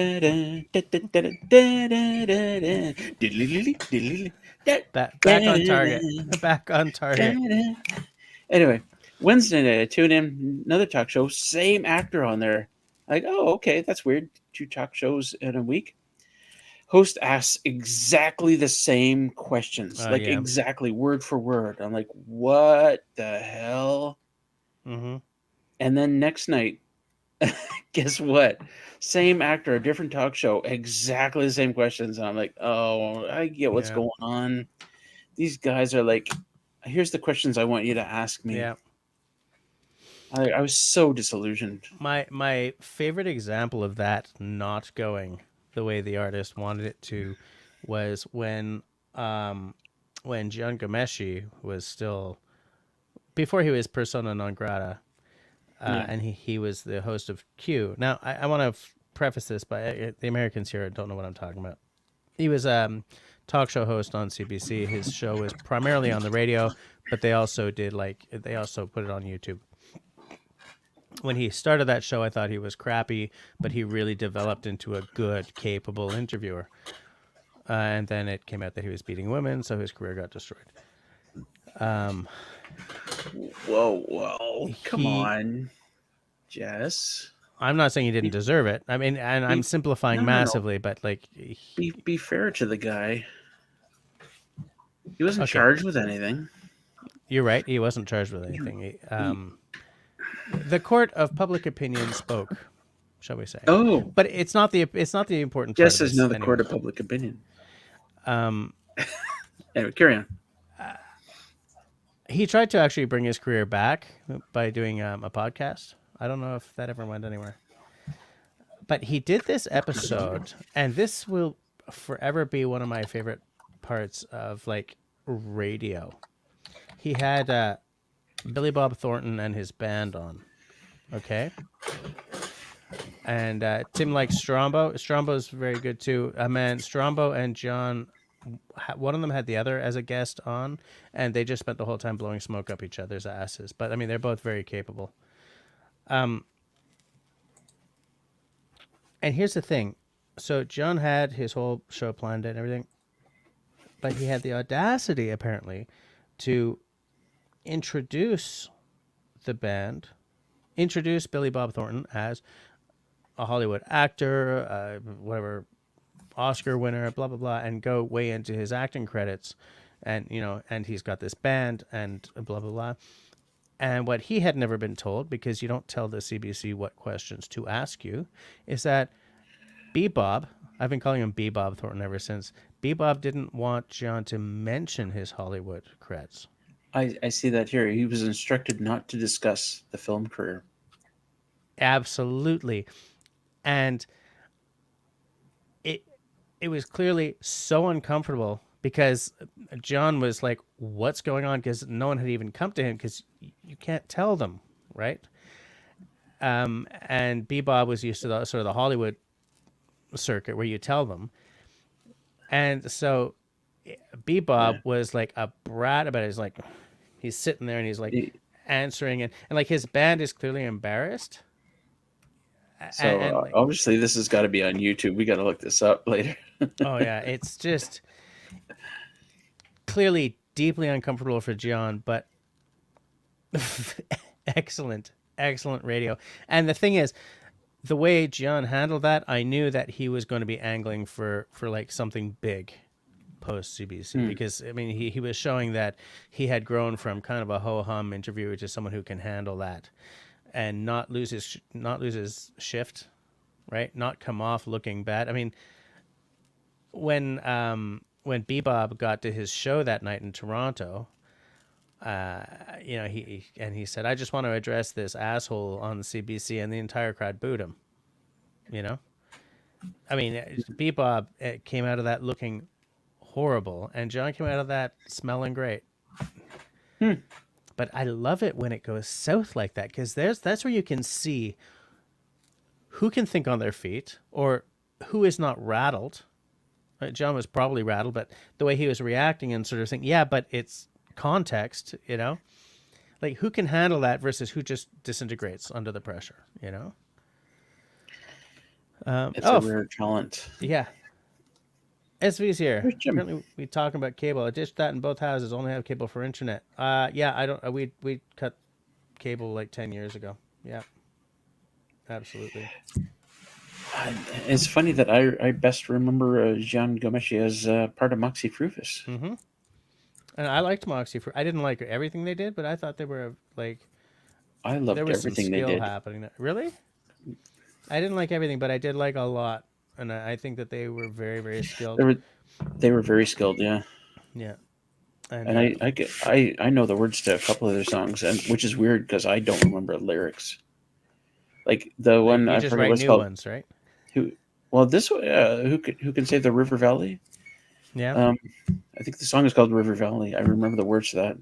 on target. Back on target. Anyway, Wednesday night I tune in, another talk show, same actor on there. Like, oh, okay, that's weird. 2 talk shows in a week. Host asks exactly the same questions, Oh like yeah. exactly word for word. I'm like, what the hell? Mm-hmm. And then next night, guess what? Same actor, a different talk show, exactly the same questions. And I'm like, oh, I get what's Yeah. going on. These guys are like, here's the questions I want you to ask me. Yeah. I was so disillusioned. My favorite example of that not going the way the artist wanted it to was when Gian Gomeshi was still before he was persona non grata, Yeah. and he was the host of Q. Now I want to preface this by the Americans here don't know what I'm talking about. He was talk show host on CBC. His show was primarily on the radio, but they also put it on YouTube. When he started that show, I thought he was crappy, but he really developed into a good, capable interviewer. And then it came out that he was beating women, so his career got destroyed. Whoa. Come He, on, Jess. I'm not saying he didn't Be, deserve it. I mean, and I'm be, simplifying no. massively, but like, Be fair to the guy. He wasn't okay, charged with anything. you're right. He wasn't charged with anything. The court of public opinion spoke, shall we say? Oh, But it's not the important part Jess of is this now the anyway. court of public opinion. Um, Anyway, carry on. he tried to actually bring his career back by doing a podcast. I don't know if that ever went anywhere. But he did this episode, and this will forever be one of my favorite parts of like radio. He had Billy Bob Thornton and his band on, okay? And Tim likes Strombo. Strombo's very good too. Man, Strombo and John, one of them had the other as a guest on, and they just spent the whole time blowing smoke up each other's asses. But I mean, they're both very capable. And here's the thing. So John had his whole show planned and everything, but he had the audacity apparently to introduce the band, introduce Billy Bob Thornton as a Hollywood actor, whatever, Oscar winner, blah blah blah, and go way into his acting credits, and and he's got this band and blah blah blah. And what he had never been told, because you don't tell the CBC what questions to ask you, is that Bebob, I've been calling him Bebob Thornton ever since. Bebob didn't want John to mention his Hollywood creds. I see that here. He was instructed not to discuss the film career. Absolutely. And it it was clearly so uncomfortable because John was like, "What's going on?" Because no one had even come to him because you can't tell them, right? And Bebob was used to the sort of the Hollywood circuit where you tell them, and so Bebob Yeah. was like a brat about it. He's like, he's sitting there and he's like He- answering, and like his band is clearly embarrassed, So and like, obviously this has got to be on YouTube. We got to look this up later. oh yeah, it's just clearly deeply uncomfortable for John, but excellent, excellent radio. And the thing is, the way John handled that, I knew that he was going to be angling for like something big post CBC, Hmm. because I mean he was showing that he had grown from kind of a ho hum interviewer to someone who can handle that and not lose his shift, right? Not come off looking bad. I mean, when Bebop got to his show that night in Toronto, he said, "I just want to address this asshole on the CBC," and the entire crowd booed him. You know, I mean, Bebop came out of that looking horrible, and John came out of that smelling great. Hmm. But I love it when it goes south like that, because that's where you can see who can think on their feet or who is not rattled. John was probably rattled, but the way he was reacting and sort of saying, "Yeah, but it's context," like who can handle that versus who just disintegrates under the pressure, It's a oh, rare talent. yeah. SV's here. Where's Jim? Apparently, we talking about cable. I ditched that in both houses. Only have cable for internet. Yeah, I don't. We cut cable like 10 years ago. Yeah, absolutely. It's funny that I best remember Jean Gomeshi as part of Moxie Fruvis. Mm-hmm. And I liked Moxie for. I didn't like everything they did, but I thought they were like I there loved was some everything they skill did. happening there. Really, I didn't like everything, but I did like a lot, and I think that they were very very They skilled. were they were very skilled, yeah. Yeah, and And I know the words to a couple of their songs, and which is weird because I don't remember lyrics. Like the one you I just forget write what's new called. ones, right? Who? Well, this one, who can save the River Valley? Yeah. Um, I think the song is called River Valley. I remember the words to that.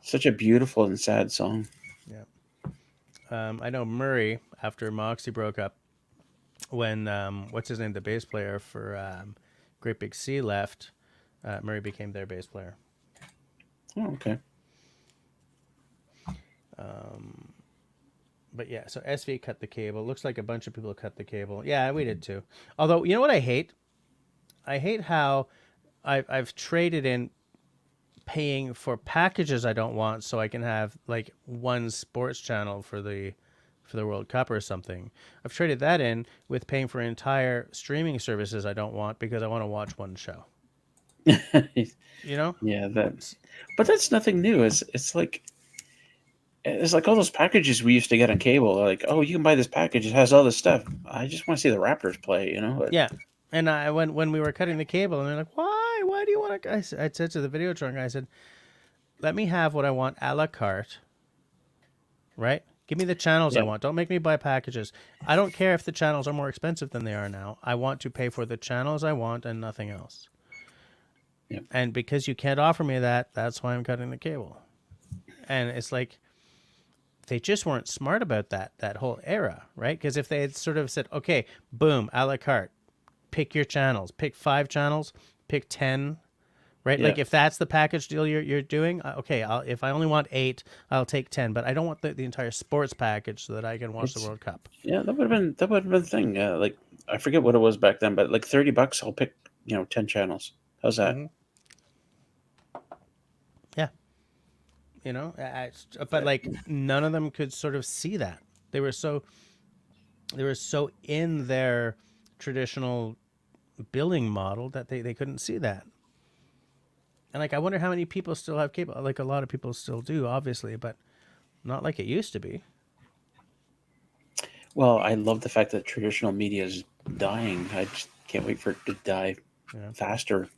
Such a beautiful and sad song. Yeah. I know Murray, after Moxie broke up, when what's his name, the bass player for Great Big Sea left, Murray became their bass player. Oh, okay. But yeah, so SV cut the cable. Looks like a bunch of people cut the cable. Yeah, we did too. Although, you know what I hate? I hate how I've traded in paying for packages I don't want so I can have like one sports channel for the World Cup or something. I've traded that in with paying for entire streaming services I don't want because I want to watch one show. You know? Yeah, but that's nothing new. It's like all those packages we used to get on cable. Like, oh, you can buy this package. It has all this stuff. I just want to see the Raptors play. Yeah. And I when we were cutting the cable, and they're like, "Why? Why do you want to?" I said to the video guy, I said, "Let me have what I want a la carte, right? Give me the channels I Yeah. want. Don't make me buy packages. I don't care if the channels are more expensive than they are now. I want to pay for the channels I want and nothing else. Yeah. And because you can't offer me that, that's why I'm cutting the cable." And it's like they just weren't smart about that whole era, right? Because if they had sort of said, "Okay, boom, a la carte, pick your channels, pick 5 channels, pick 10," right? Yeah. Like if that's the package deal you're doing, okay, if I only want 8, I'll take 10, but I don't want the entire sports package so that I can watch the It's World Cup. Yeah, that would have been the thing. Like I forget what it was back then, but like $30, I'll pick 10 channels. How's that? Mm-hmm. Yeah. you know. But like none of them could sort of see that. They were so in their traditional billing model that they couldn't see that. And like I wonder how many people still have cable. Like a lot of people still do, obviously, but not like it used to be. Well, I love the fact that traditional media is dying. I just can't wait for it to die Yeah. faster.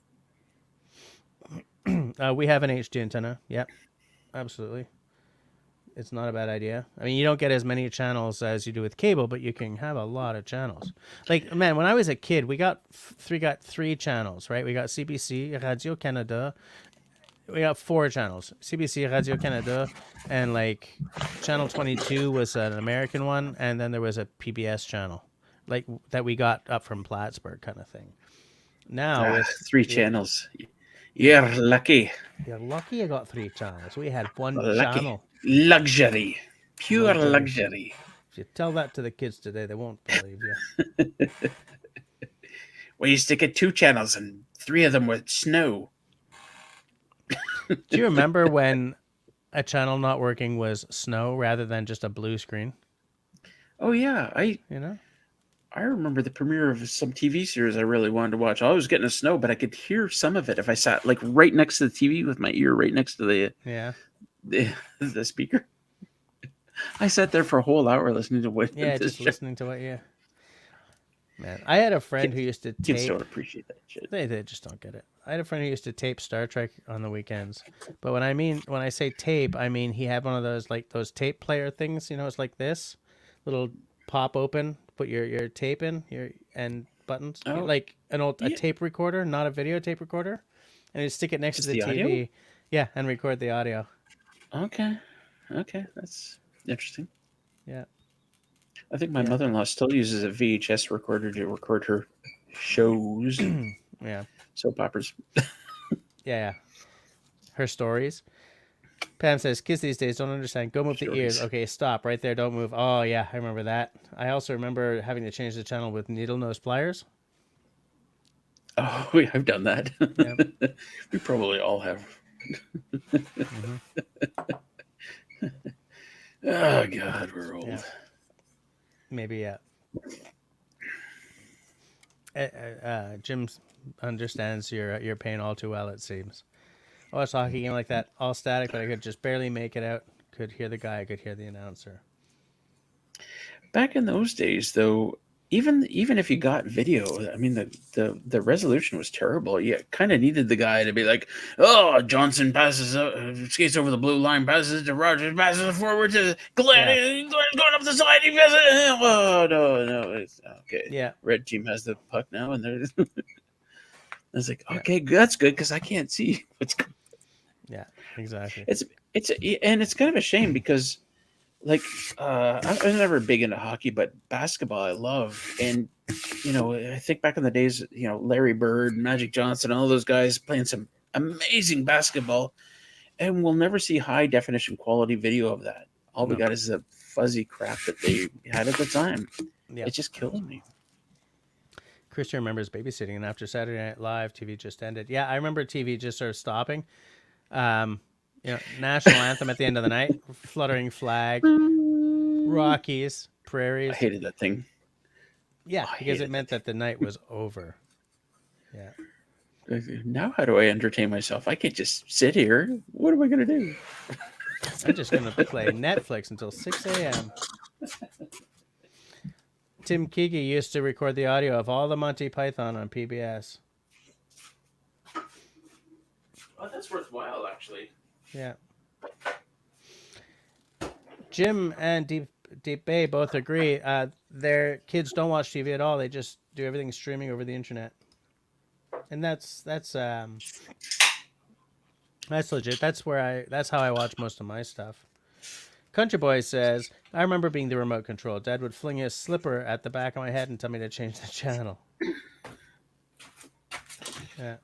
We have an HD antenna. Yep, absolutely. It's not a bad idea. I mean, you don't get as many channels as you do with cable, but you can have a lot of channels. Like, man, when I was a kid, we got three channels, right? We got CBC, Radio Canada. We got four channels: CBC, Radio Canada, and like channel 22 was an American one, and then there was a PBS channel, like that we got up from Plattsburgh, kind of thing. Now Ah, with 3 channels. You're lucky. you're lucky you got three channels. We had one Lucky. channel. Luxury. Pure Luxury. luxury. If you tell that to the kids today, they won't believe you. We used to get 2 channels and 3 of them were snow. Do you remember when a channel not working was snow rather than just a blue screen? Oh yeah, You know? I remember the premiere of some TV series I really wanted to watch. I was getting a snow, but I could hear some of it if I sat like right next to the TV with my ear right next to Yeah. the speaker. I sat there for a whole hour listening to what Yeah, this just show. listening to what you. Man, I had a friend who used to Kids don't tape. appreciate that shit. They just don't get it. I had a friend who used to tape Star Trek on the weekends. But when I say tape, I mean he had one of those like those tape player things. You know, it's like this little pop open. Put your tape in your and buttons Oh like a yeah, tape recorder, not a video tape recorder, and you stick it next to just the the audio. TV. Yeah, and record the audio. Okay, okay, that's interesting. Yeah, I think my yeah, mother-in-law still uses a VHS recorder to record her shows, yeah, soap operas. yeah. Her stories. Pam says, kids these days don't understand. Go move the ears. Stories. Okay, stop right there. Don't move. Oh, yeah, I remember that. I also remember having to change the channel with needle nose pliers. Oh, I've done that. Yeah. We probably all have. Mm-hmm. Oh God, we're Yeah. old. Maybe, yeah. Jim understands your pain all too well, it seems. I watched a hockey game like that, all static, but I could just barely make it out. Could hear the guy, I could hear the announcer. Back in those days, though, even if you got video, I mean the resolution was terrible. You kind of needed the guy to be like, "Oh, Johnson passes, skates over the blue line, passes to Rogers, passes forward to Glenn. Yeah, Glenn's going up the side. He passes. Oh no, it's okay. yeah, Red team has the puck now, and there's." I was like, yeah, okay, that's good because I can't see what's. yeah, exactly. It's and it's kind of a shame because like I was never big into hockey, but basketball I love. And I think back in the days, Larry Bird, Magic Johnson, all those guys playing some amazing basketball, and we'll never see high definition quality video of that. All we No. got is the fuzzy crap that they had at the time. Yeah. It just kills me. Christian remembers babysitting, and after Saturday Night Live, TV just ended. Yeah, I remember TV just sort of stopping. National anthem at the end of the night, fluttering flag, Rockies, I prairies. hated that thing. Yeah, I because it hated meant that that the night was over. Yeah. thing. Now, how do I entertain myself? I can't just sit here. What am I going to do? I'm just going to play Netflix until 6 a.m. Tim Keegan used to record the audio of all the Monty Python on PBS. Oh, that's worthwhile, actually. Yeah. Jim and Deep Bay both agree. Their kids don't watch TV at all. They just do everything streaming over the internet, and that's legit. That's how I watch most of my stuff. Country Boy says, I remember being the remote control. Dad would fling his slipper at the back of my head and tell me to change the channel. Yeah.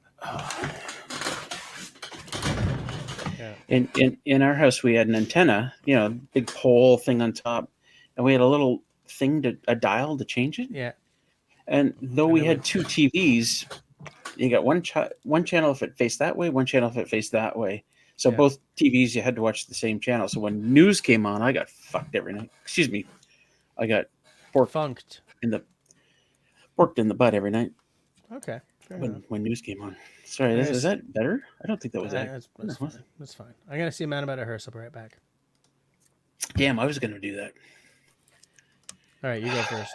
Yeah. In our house, we had an antenna, big pole thing on top, and we had a little thing a dial to change it. Yeah. And though we had 2 TVs, you got one channel if it faced that way, one channel if it faced that way. So Yeah. both TVs, you had to watch the same channel. So when news came on, I got fucked every night. Excuse me, I got porked Funked. in the porked in the butt every night Okay. Fair enough. when news came on. Sorry, I is guess that better? I don't think that was that. that's fine. That's fine. I'm gonna see Man About a Hearse. I'll be right back. Damn, I was gonna do that. All right, you go first.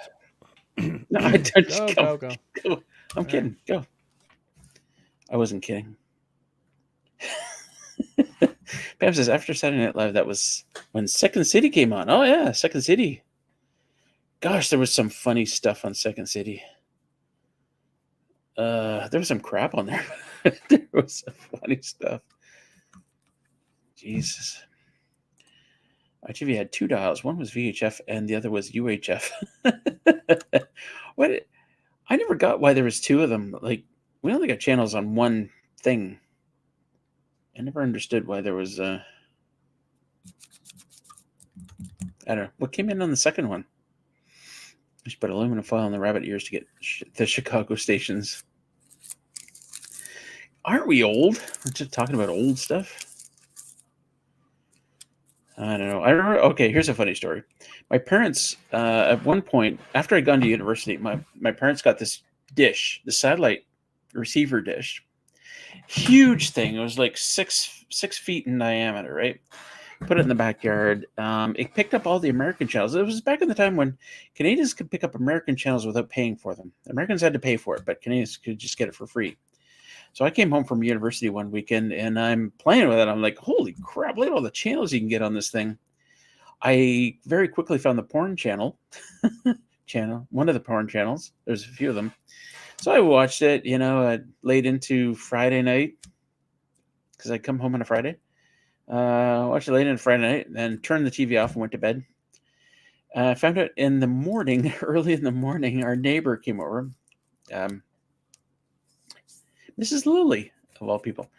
No, I don't. Go, Go, go, go. go. I'm All right. kidding. Go. I wasn't kidding. Pam says after Saturday Night Live, that was when Second City came on. Oh yeah, Second City. Gosh, there was some funny stuff on Second City. There was some crap on there. There was some funny stuff. Jesus. ITV had two dials. One was VHF and the other was UHF. What? I never got why there was two of them. Like we only got channels on one thing. I never understood why there was. I don't know what came in on the second one. I should put aluminum foil on the rabbit ears to get the Chicago stations. Aren't we old? We're just talking about old stuff. I don't know. I remember. Okay, here's a funny story. My parents, at one point, after I'd gone to university, my parents got this dish, the satellite receiver dish, huge thing. It was like 6 feet in diameter, right? Put it in the backyard. It picked up all the American channels. It was back in the time when Canadians could pick up American channels without paying for them. Americans had to pay for it, but Canadians could just get it for free. So I came home from university one weekend and I'm playing with it. I'm like, holy crap, look at all the channels you can get on this thing. I very quickly found the porn channel, one of the porn channels. There's a few of them. So I watched it, late into Friday night because I'd come home on a Friday. Watched it late into Friday night, then turned the TV off and went to bed. I found out in the morning, early in the morning, our neighbor came over. Mrs. Lily, of all people.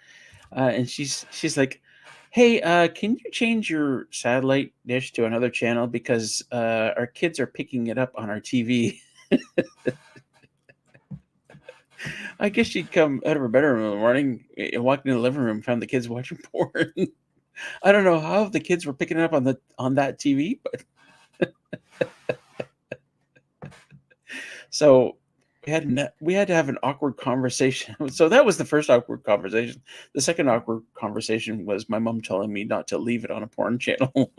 And she's like, hey, can you change your satellite dish to another channel? Because our kids are picking it up on our TV. I guess she'd come out of her bedroom in the morning and walked into the living room and found the kids watching porn. I don't know how the kids were picking it up on that TV, but so we had to have an awkward conversation. So that was the first awkward conversation. The second awkward conversation was my mom telling me not to leave it on a porn channel.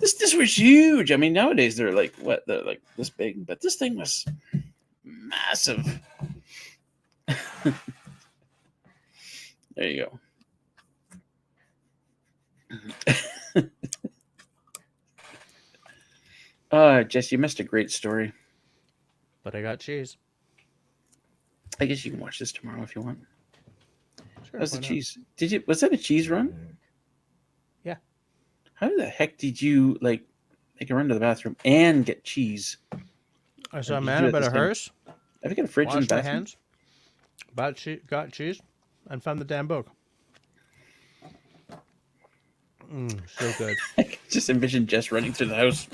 This was huge. I mean, nowadays they're like they're like this big, but this thing was massive. There you go. Jess, you missed a great story. But I got cheese. I guess you can watch this tomorrow if you want. Sure. How's the cheese? Was that a cheese run? Yeah. How the heck did you make a run to the bathroom and get cheese? I saw a Man About a Hearse. Have you got a fridge in the bathroom? My hands. Got cheese, and found the damn book. So good. I can just envision Jess running through the house.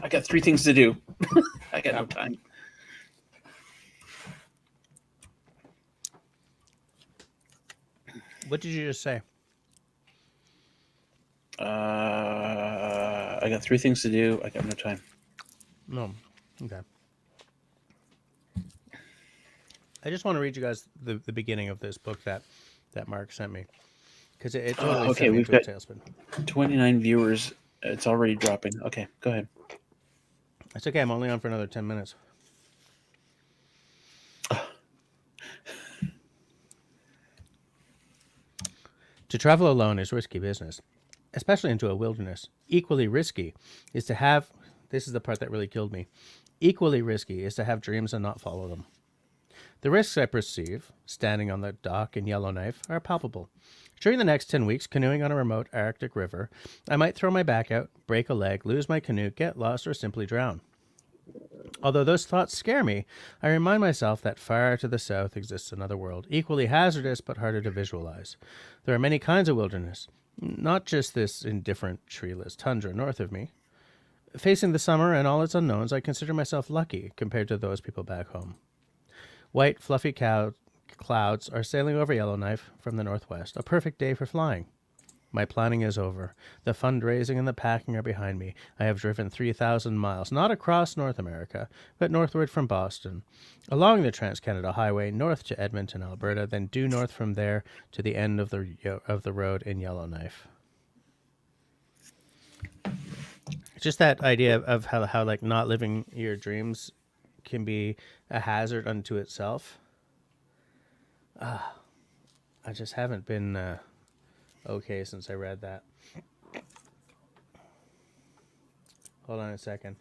I got 3 things to do. I got no time. What did you just say? I got 3 things to do. I got no time. No. Okay. I just want to read you guys the beginning of this book that Mark sent me. Because it totally okay, sent me we've into got a tailspin. 29 viewers. It's already dropping. Okay, go ahead. It's okay. I'm only on for another 10 minutes. To travel alone is risky business, especially into a wilderness. Equally risky is to have, this is the part that really killed me, equally risky is to have dreams and not follow them. The risks I perceive, standing on the dock in Yellowknife, are palpable. During the next 10 weeks, canoeing on a remote Arctic river, I might throw my back out, break a leg, lose my canoe, get lost, or simply drown. Although those thoughts scare me, I remind myself that far to the south exists another world, equally hazardous but harder to visualize. There are many kinds of wilderness, not just this indifferent, treeless tundra north of me. Facing the summer and all its unknowns, I consider myself lucky compared to those people back home. White, fluffy clouds are sailing over Yellowknife from the northwest. A perfect day for flying. My planning is over. The fundraising and the packing are behind me. I have driven 3,000 miles, not across North America, but northward from Boston, along the Trans-Canada Highway, north to Edmonton, Alberta, then due north from there to the end of the road in Yellowknife. Just that idea of how like not living your dreams can be a hazard unto itself. I just haven't been okay since I read that. Hold on a second.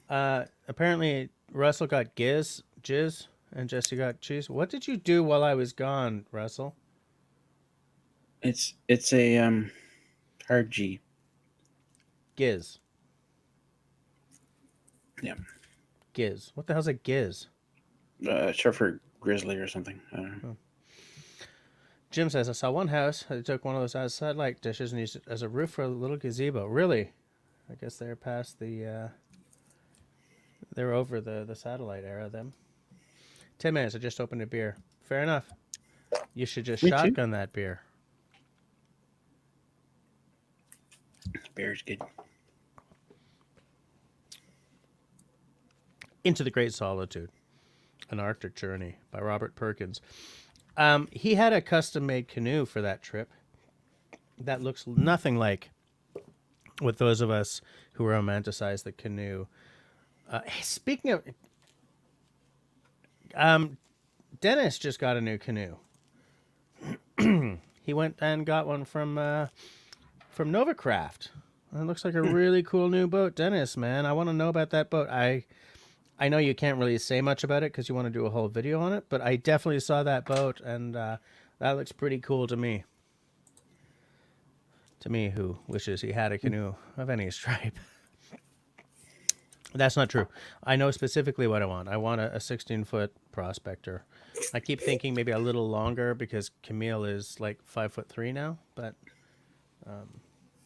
Apparently Russell got jizz, and Jesse got cheese. What did you do while I was gone, Russell? It's a hard G. Giz. Yeah. Giz. What the hell's a giz? Short for grizzly or something. I don't know. Jim says, I saw one house. They took one of those outside light dishes and used it as a roof for a little gazebo. Really? I guess they're past the... they're over the satellite era, them. 10 minutes, I just opened a beer. Fair enough. You should just Me too. shotgun that beer. Beer's good. Into the Great Solitude, An Arctic Journey by Robert Perkins. He had a custom-made canoe for that trip that looks nothing like what those of us who romanticize the canoe. Speaking of... Dennis just got a new canoe. He went and got one from Novacraft. It looks like a really cool new boat. Dennis, man, I want to know about that boat. I know you can't really say much about it because you want to do a whole video on it, but I definitely saw that boat, and that looks pretty cool to me. To me, who wishes he had a canoe of any stripe. That's not true. I know specifically what I want. I want a 16-foot Prospector. I keep thinking maybe a little longer because Camille is like 5'3" now, but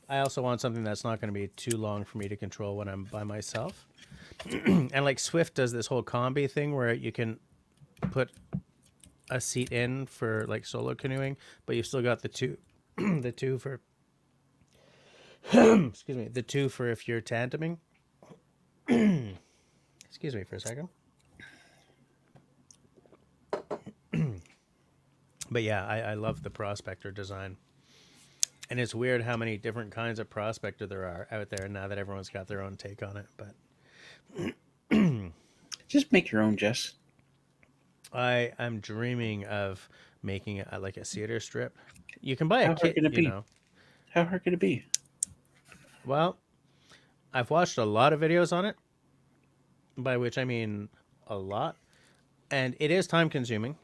I also want something that's not going to be too long for me to control when I'm by myself. And like Swift does this whole combi thing where you can put a seat in for like solo canoeing, but you've still got the two, the two for, excuse me, the two for if you're tandeming. Excuse me for a second. But yeah, I love the Prospector design. And it's weird how many different kinds of Prospector there are out there now that everyone's got their own take on it. But Just make your own, Jess. I am dreaming of making it like a cedar strip. You can buy a How hard kit, can it you be? know. How hard can it be? Well, I've watched a lot of videos on it, by which I mean a lot, and it is time consuming,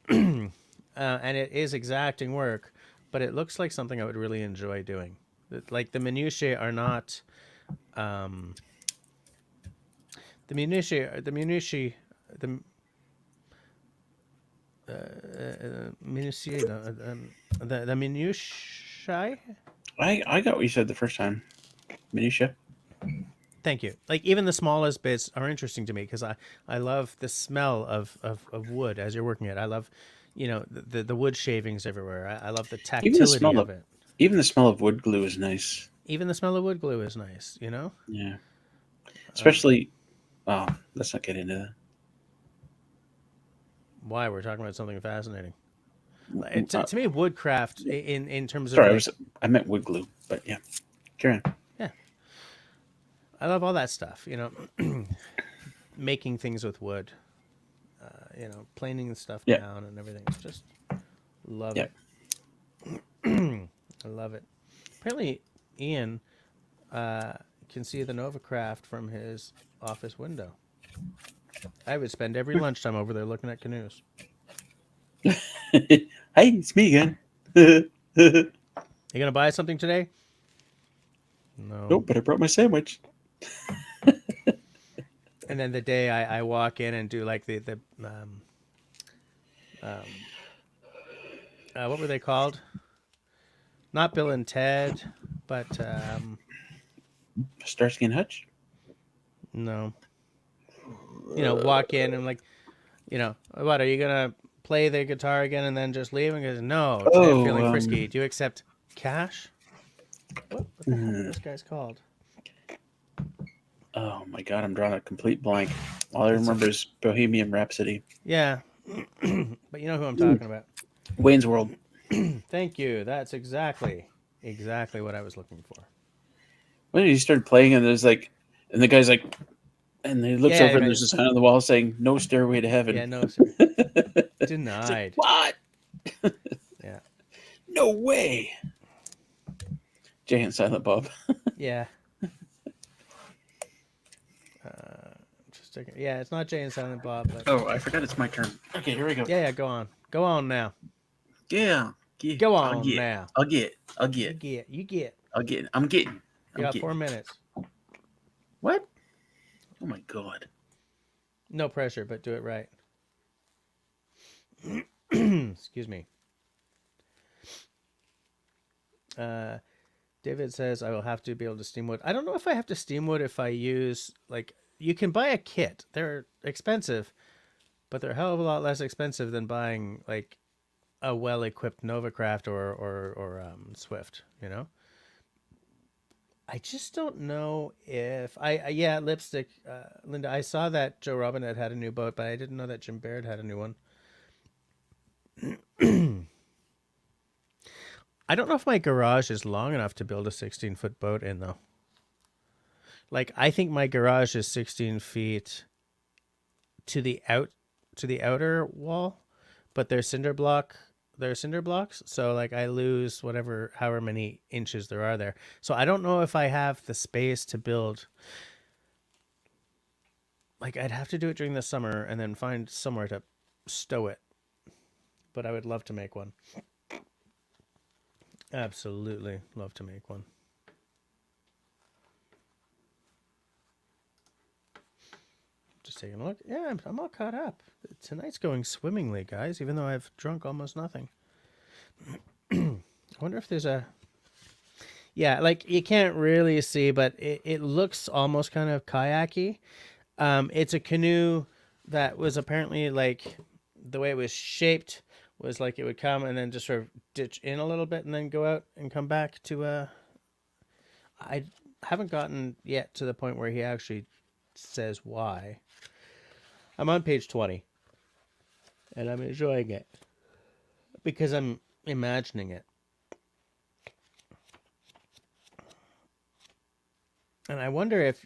and it is exacting work, but it looks like something I would really enjoy doing. Like the minutiae are not, the minutiae, the minutiae, the minutiae, the minutiae. I got what you said the first time. Minutia. Thank you. Like even the smallest bits are interesting to me because I love the smell of wood as you're working it. I love, you know, the wood shavings everywhere. I love the tactility of it. Even the smell of wood glue is nice. Even the smell of wood glue is nice, you know? Yeah. Especially, let's not get into that. Why? We're talking about something fascinating. To me, woodcraft in terms of... Sorry, like, I meant wood glue, but yeah. Carry on. yeah. I love all that stuff, you know, making things with wood, you know, planing the stuff down and everything. It's just love it. I love it. Apparently, Ian can see the Novacraft from his office window. I would spend every lunchtime over there looking at canoes. Hey, it's me again. You gonna buy something today? No. Nope, but I brought my sandwich. And then the day I walk in and do like the what were they called? Not Bill and Ted, but Starsky and Hutch? no. You know, walk in and like, you know, what are you gonna play the guitar again and then just leave? And goes, no. Today I'm Oh, feeling frisky. Do you accept cash? What the heck are this guy's called? oh my God, I'm drawing a complete blank. All I It's a remember is Bohemian Rhapsody. yeah, but you know who I'm talking about. Wayne's World. Thank you. That's exactly what I was looking for. When he started playing, and there's like, and the guy's like, and he looks Yeah, over, and there's guys. a sign on the wall saying "No Stairway to Heaven." Yeah, no, sir. It's like, Denied. what? Yeah. No way. Jay and Silent Bob. Yeah. Uh, just checking. Yeah, it's not Jay and Silent Bob, but Oh, I forgot it's my turn. Okay, here we go. yeah, go on. Go on now. Yeah, yeah. Go I'll on get. now. I'll get. I'll You get. get. You get. I'll get. I'm getting. You I'm got 4 getting. minutes. What? Oh my God. No pressure, but do it right. Excuse me. Uh, David says I will have to be able to steam wood. I don't know if I have to steam wood if I use like you can buy a kit. They're expensive, but they're a hell of a lot less expensive than buying like a well-equipped Novacraft or Swift. You know. I just don't know if I yeah, lipstick, Linda. I saw that Joe Robin had a new boat, but I didn't know that Jim Baird had a new one. I don't know if my garage is long enough to build a 16-foot boat in though. Like I think my garage is 16 feet to the outer wall, but they're cinder blocks, so like I lose however many inches there are there. So I don't know if I have the space to build. Like I'd have to do it during the summer and then find somewhere to stow it. But I would love to make one. Absolutely love to make one. Just taking a look. Yeah, I'm all caught up. Tonight's going swimmingly, guys, even though I've drunk almost nothing. I wonder if there's a... Yeah, like you can't really see, but it looks almost kind of kayaky. It's a canoe that was apparently like the way it was shaped was like it would come and then just sort of ditch in a little bit and then go out and come back to I haven't gotten yet to the point where he actually says why. I'm on page 20 and I'm enjoying it because I'm imagining it. And I wonder if,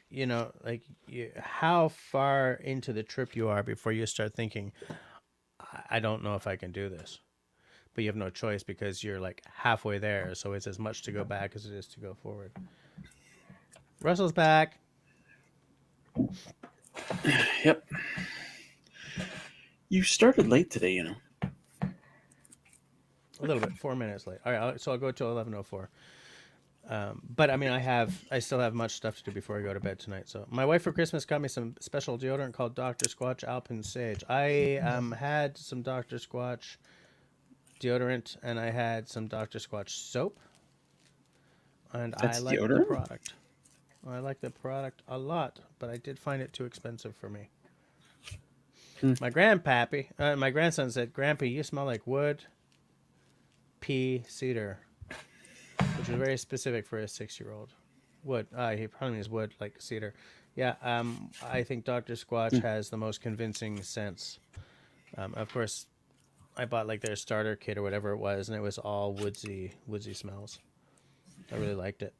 like how far into the trip you are before you start thinking, I don't know if I can do this. But you have no choice because you're like halfway there. So it's as much to go back as it is to go forward. Russell's back. Yep. You started late today, you know. A little bit, 4 minutes late. All right, so I'll go till 11:04. But I mean, I still have much stuff to do before I go to bed tonight. So my wife for Christmas got me some special deodorant called Dr. Squatch Alpine Sage. I had some Dr. Squatch deodorant and I had some Dr. Squatch soap, and That's I like the deodorant? product. I like the product a lot, but I did find it too expensive for me. My grandson said, "Grandpa, you smell like wood, pea, cedar," which was very specific for a 6-year-old. Wood. He probably means wood, like cedar. Yeah. I think Dr. Squatch has the most convincing scents. Of course, I bought like their starter kit or whatever it was, and it was all woodsy smells. I really liked it.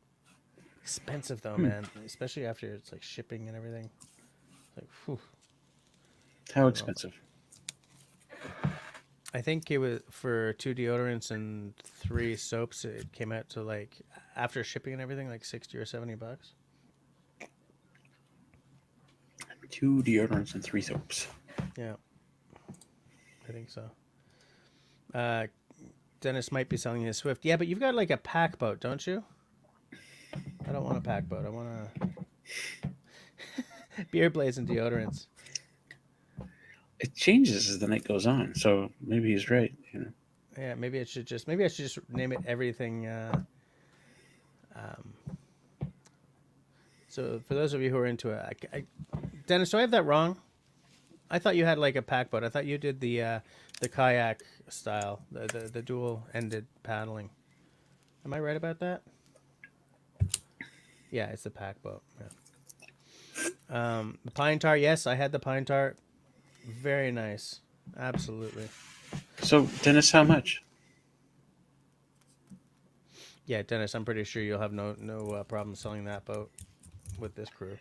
Expensive though, man. Especially after it's like shipping and everything. Like, whew. How expensive? I think it was for 2 deodorants and 3 soaps. It came out to like after shipping and everything, like $60 or $70. 2 deodorants and 3 soaps. Yeah, I think so. Dennis might be selling his Swift. Yeah, but you've got like a pack boat, don't you? I don't want a pack boat. I want a beer blades and deodorants. It changes as the night goes on, so maybe he's right. You know. Yeah, maybe I should just name it everything. So for those of you who are into it, Dennis, do I have that wrong? I thought you had like a pack boat. I thought you did the kayak style, the dual ended paddling. Am I right about that? Yeah, it's the pack boat. Yeah. The pine tar. Yes, I had the pine tar. Very nice. Absolutely. So, Dennis, how much? Yeah, Dennis, I'm pretty sure you'll have no problem selling that boat with this crew.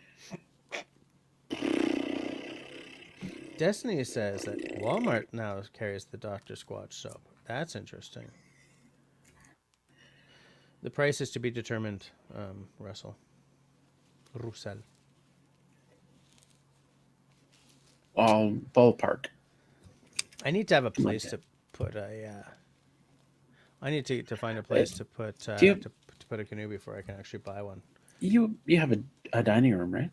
Destiny says that Walmart now carries the Dr. Squatch soap. That's interesting. The price is to be determined, Russell. Russell. Ballpark. I need to have a Something like place that. to put a. I need to find a place to put Do you to put a canoe before I can actually buy one. you have a dining room, right?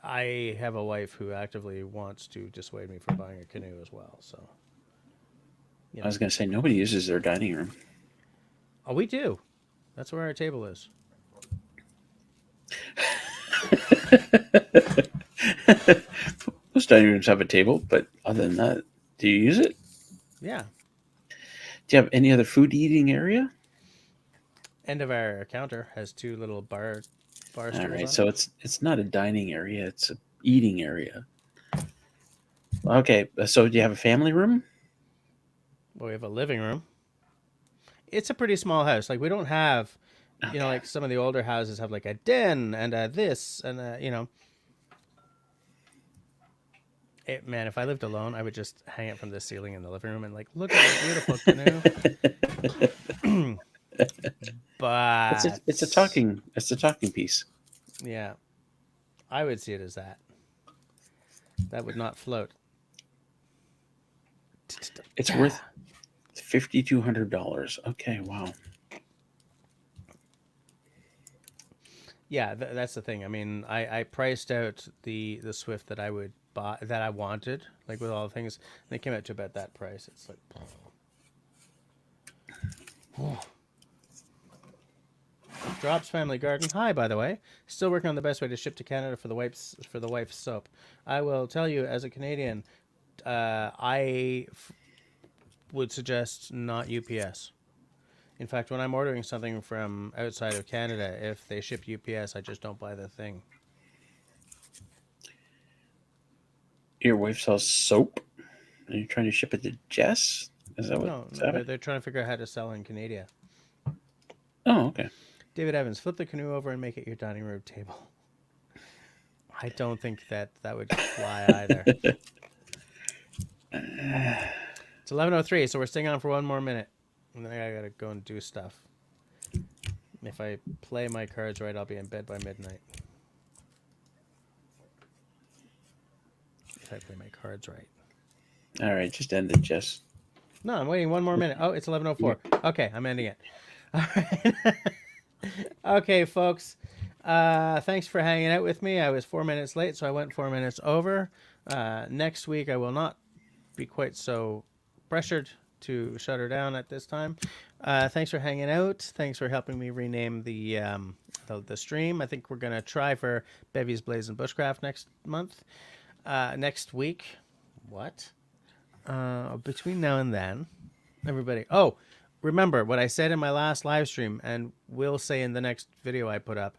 I have a wife who actively wants to dissuade me from buying a canoe as well. So, you I know. was going to say nobody uses their dining room. Oh, we do. That's where our table is. Most dining rooms have a table, but other than that, do you use it? Yeah. Do you have any other food eating area? End of our counter has two little bar All stools right, on it. so it's not a dining area; it's a eating area. Okay, so do you have a family room? Well, we have a living room. It's a pretty small house. Like we don't have, Okay. like some of the older houses have like a den and a this and man, if I lived alone, I would just hang it from the ceiling in the living room and like, look at my beautiful canoe. But It's a talking piece. yeah, I would see it as that. That would not float. It's worth $5,200. Okay, wow. Yeah, that's the thing. I mean, I priced out the Swift that I would buy that I wanted, like with all the things. And they came out to about that price. It's like, Drops Family Garden. Hi, by the way. Still working on the best way to ship to Canada for the wife's soap. I will tell you, as a Canadian, would suggest not UPS. In fact, when I'm ordering something from outside of Canada, if they ship UPS, I just don't buy the thing. Your wife sells soap, and you're trying to ship it to Jess. Is that No, what's no, happening? they're trying to figure out how to sell in Canada. Oh, okay. David Evans, flip the canoe over and make it your dining room table. I don't think that would fly either. It's 11:03, so we're staying on for one more minute, and then I gotta go and do stuff. If I play my cards right, I'll be in bed by midnight. If I play my cards right. All right, just end it, Jess. No, I'm waiting one more minute. Oh, it's 11:04. Okay, I'm ending it. All right. Okay, folks. Thanks for hanging out with me. I was 4 minutes late, so I went 4 minutes over. Next week, I will not be quite so pressured to shut her down at this time. Thanks for hanging out. Thanks for helping me rename the stream. I think we're gonna try for Bevy's Blaze and Bushcraft next month. Next week. What? Between now and then, everybody. Oh, remember what I said in my last live stream, and will say in the next video I put up.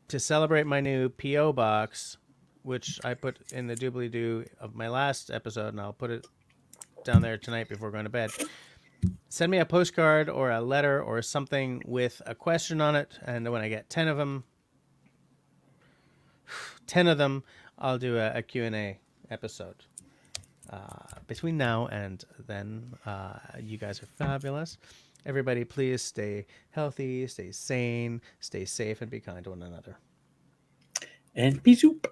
To celebrate my new PO box, which I put in the doobly doo of my last episode, and I'll put it down there tonight before going to bed. Send me a postcard or a letter or something with a question on it, and when I get 10 of them, I'll do a Q&A episode. Between now and then, you guys are fabulous. Everybody, please stay healthy, stay sane, stay safe, and be kind to one another. And peace soup.